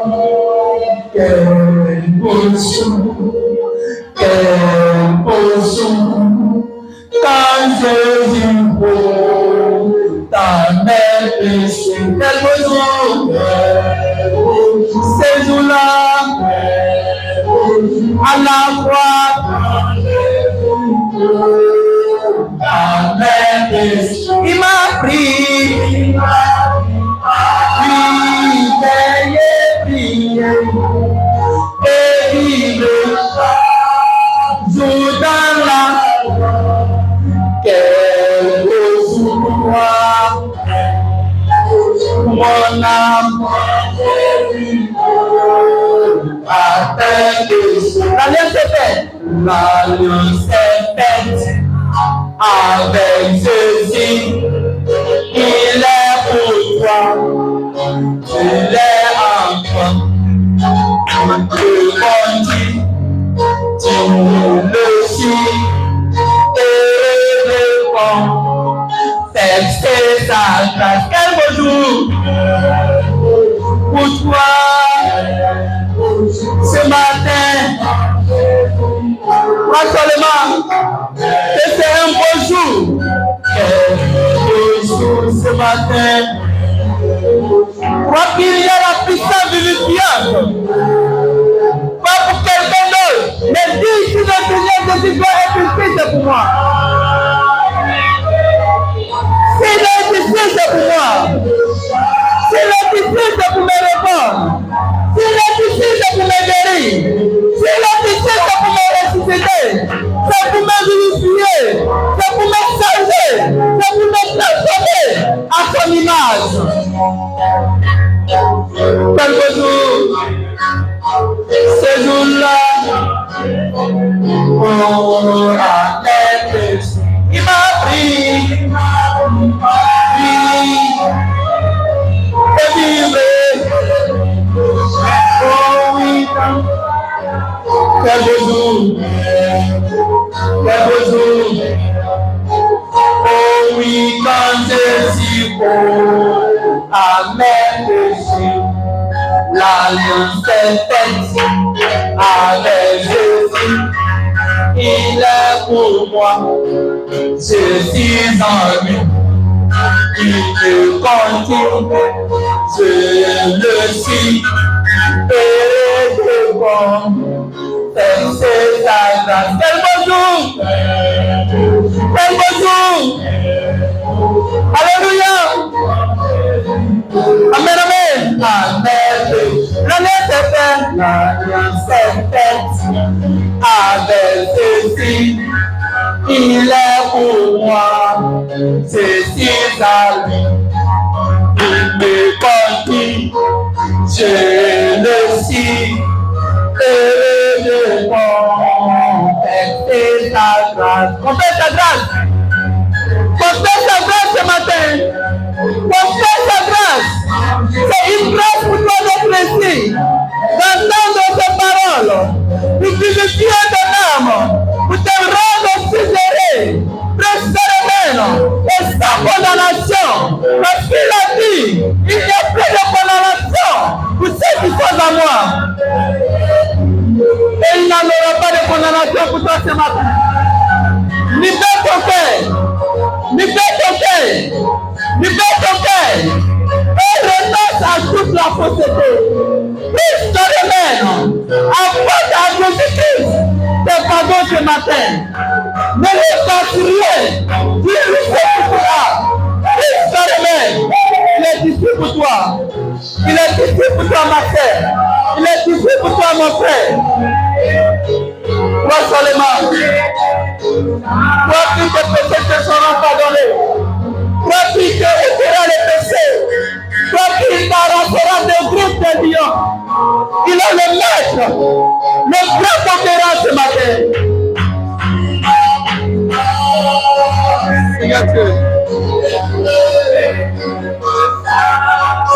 Quel beau jour, quand Jésus pour ta mère péché. Quel beau jour, ces jours-là, à la croix, ta mère péché. Il m'a pris, prier, et vivre jour dans la quel beau jour pour moi, mon âme atteint l'alliance est faite, l'alliance est faite avec Jésus, il est pour toi, il est en toi. Le bon Dieu, tu le suis et réponds, c'est sa grâce. Quel beau jour pour toi ce matin. Pas seulement que c'est un beau jour, quel beau jour ce matin. Crois qu'il y a la puissance vivifiante. Pas pour quelqu'un d'autre, mais dis si le Seigneur Jésus doit être ici, c'est pour moi. S'il est ici, c'est pour moi. S'il est ici, c'est pour me répondre. S'il est ici, c'est pour me guérir. S'il est ici, c'est pour me ressusciter. C'est pour me vivifier. C'est pour me changer. C'est pour me transformer à son image. Quelque jour, ce jour-là, on a été. Il m'a pris, et vivre. Oh oui, quel beau jour, quel beau jour. Oh oui, quand Jésus Amen, Jésus. L'alliance est faite avec Jésus. Il est pour moi. Je suis en lui. Il me continue. Je le suis. Et de bon. C'est sa grâce. Quel beau jour! Quel beau jour! Alléluia! Amen, amen! Amen! L'année est faite, l'alliance est faite avec Jésus. Il est pour moi, Jésus à lui. Il me conduit, je le suis. Et le confesse sa grâce. Confesse sa grâce. Confesse sa grâce ce matin. Confesse sa grâce. C'est une grâce pour toi d'être ici. D'entendre tes paroles. Pour vivifier ton âme. Pour te rendre suggéré. Précisément. Et sans condamnation. Parce qu'il a dit, il n'y a plus de condamnation pour ceux qui sont à moi. Et il n'en aura pas de condamnation pour toi ce matin. Libère ton cœur. Libère ton cœur. Libère ton cœur. Et renonce à toute la fausseté. Christ te remène. Apporte à Jésus-Christ tes pardons ce matin. Ne laisse pas sur rien. Dis-lui ce que tu as. Christ te remène. Il est ici pour toi. Il est ici pour toi, ma sœur. Il est ici pour toi, mon frère. Toi seulement. Toi qui tes péchés te seront pardonnés. Toi qui te ôteras les péchés. Toi qui t'arracheras des groupes de lions. Il est le maître. Le grand conquérant ce matin. Seigneur Dieu.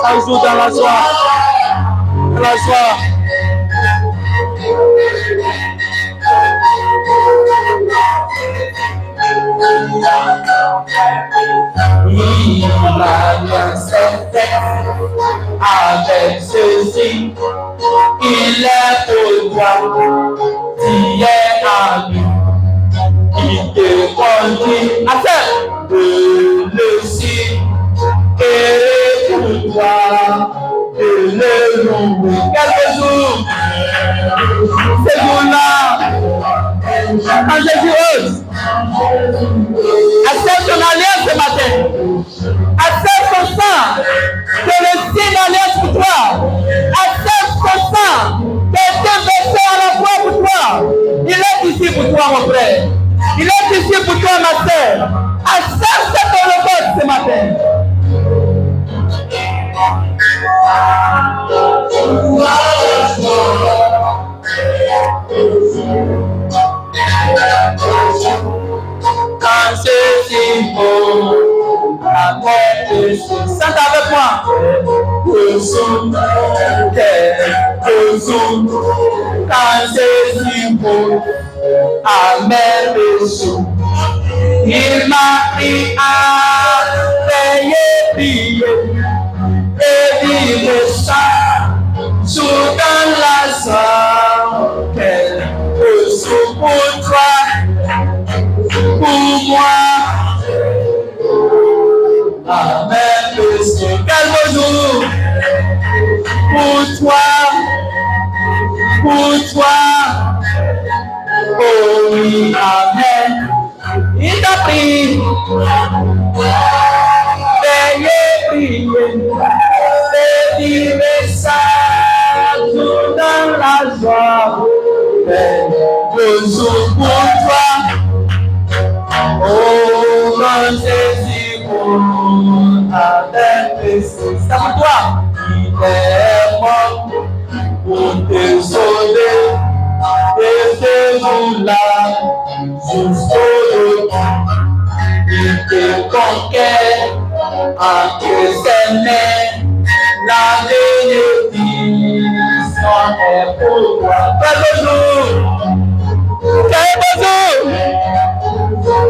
Ça joue dans la joie. Dans la joie. L'alliance est faite avec Jésus. Il est pour toi. Tu es à lui. Il te conduit à faire de le et pour toi de le louer. Quelques jours, ce jour-là, quand Jésus ose, accepte ton alliance ce matin. Accepte ton sang, que le signe d'alliance pour toi. Accepte ton sang, qui a été versé à la croix pour toi. Il est ici pour toi, mon frère. Il est ici pour toi, ma sœur. Accepte cette holocauste ce matin. Quand Jésus beau, la mort de Jésus. Chante avec moi. Quand Jésus beau, Amen Jésus. Il m'a pris à payer prier. Et il me chante sous dans la somme. Quel sous pour toi, pour moi. Amen Jésus. Quel beau jour pour toi, pour toi. Oh oui, amen. Il t'a pris, payé, prié, et il me chante dans la joie. Le jour pour toi, oh mon Jésus, pour avec Jésus. C'est pour toi. Il est mort pour te sauver. Et ce jour-là, jusqu'au bout, il te conquiert entre ses mains. La bénédiction est pour toi. Quel beau jour! Quel beau jour!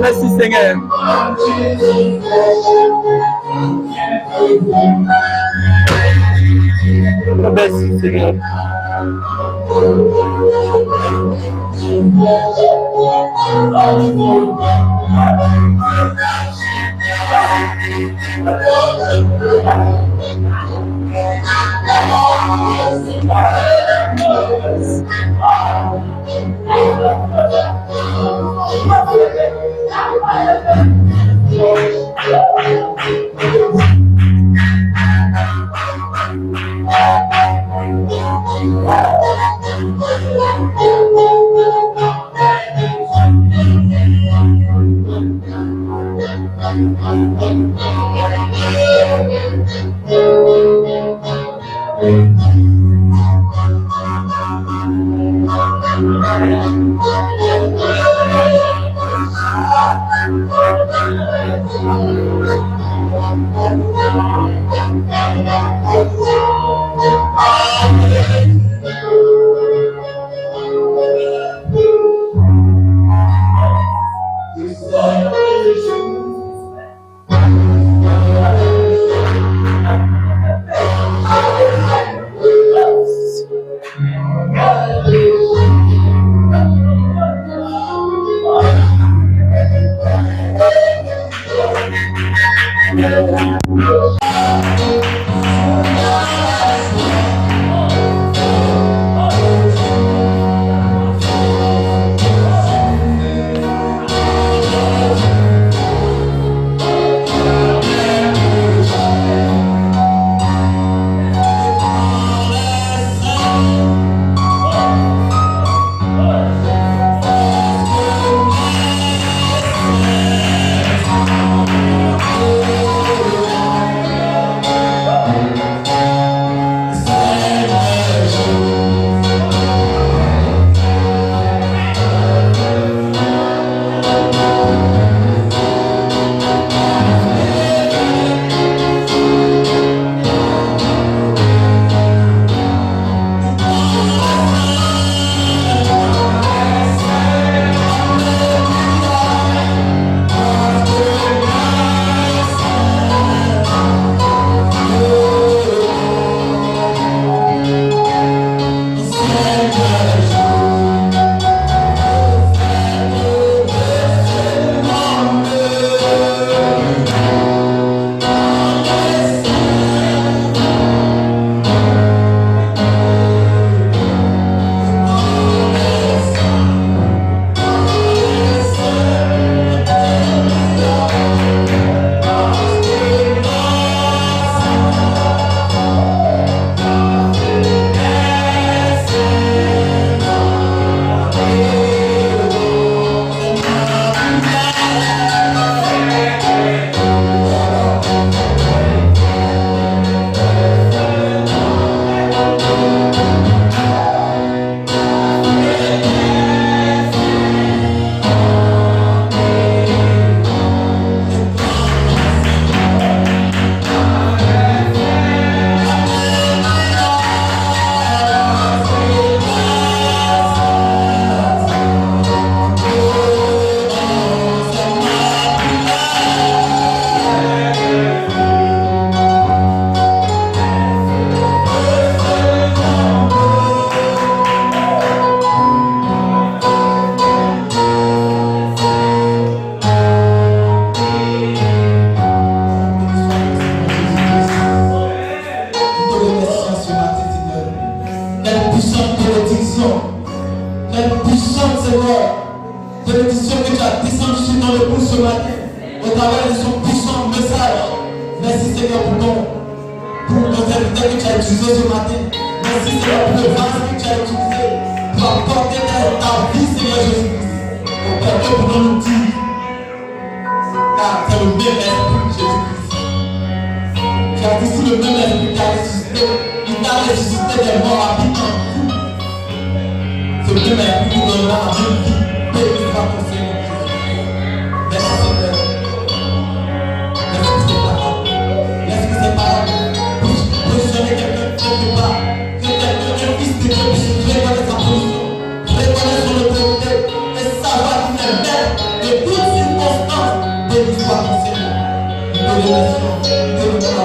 Merci Seigneur. Merci Seigneur.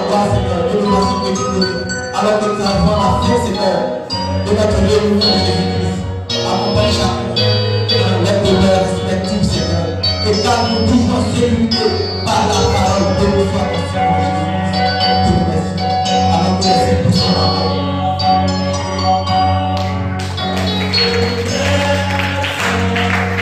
gloire, Seigneur. Donne-nous la sécurité. Alors que nous avons la fin, Seigneur, de notre réunion de Jésus-Christ. Accompagne chacun dans les demeures respectives, Seigneur. Et garde-nous toujours en sécurité.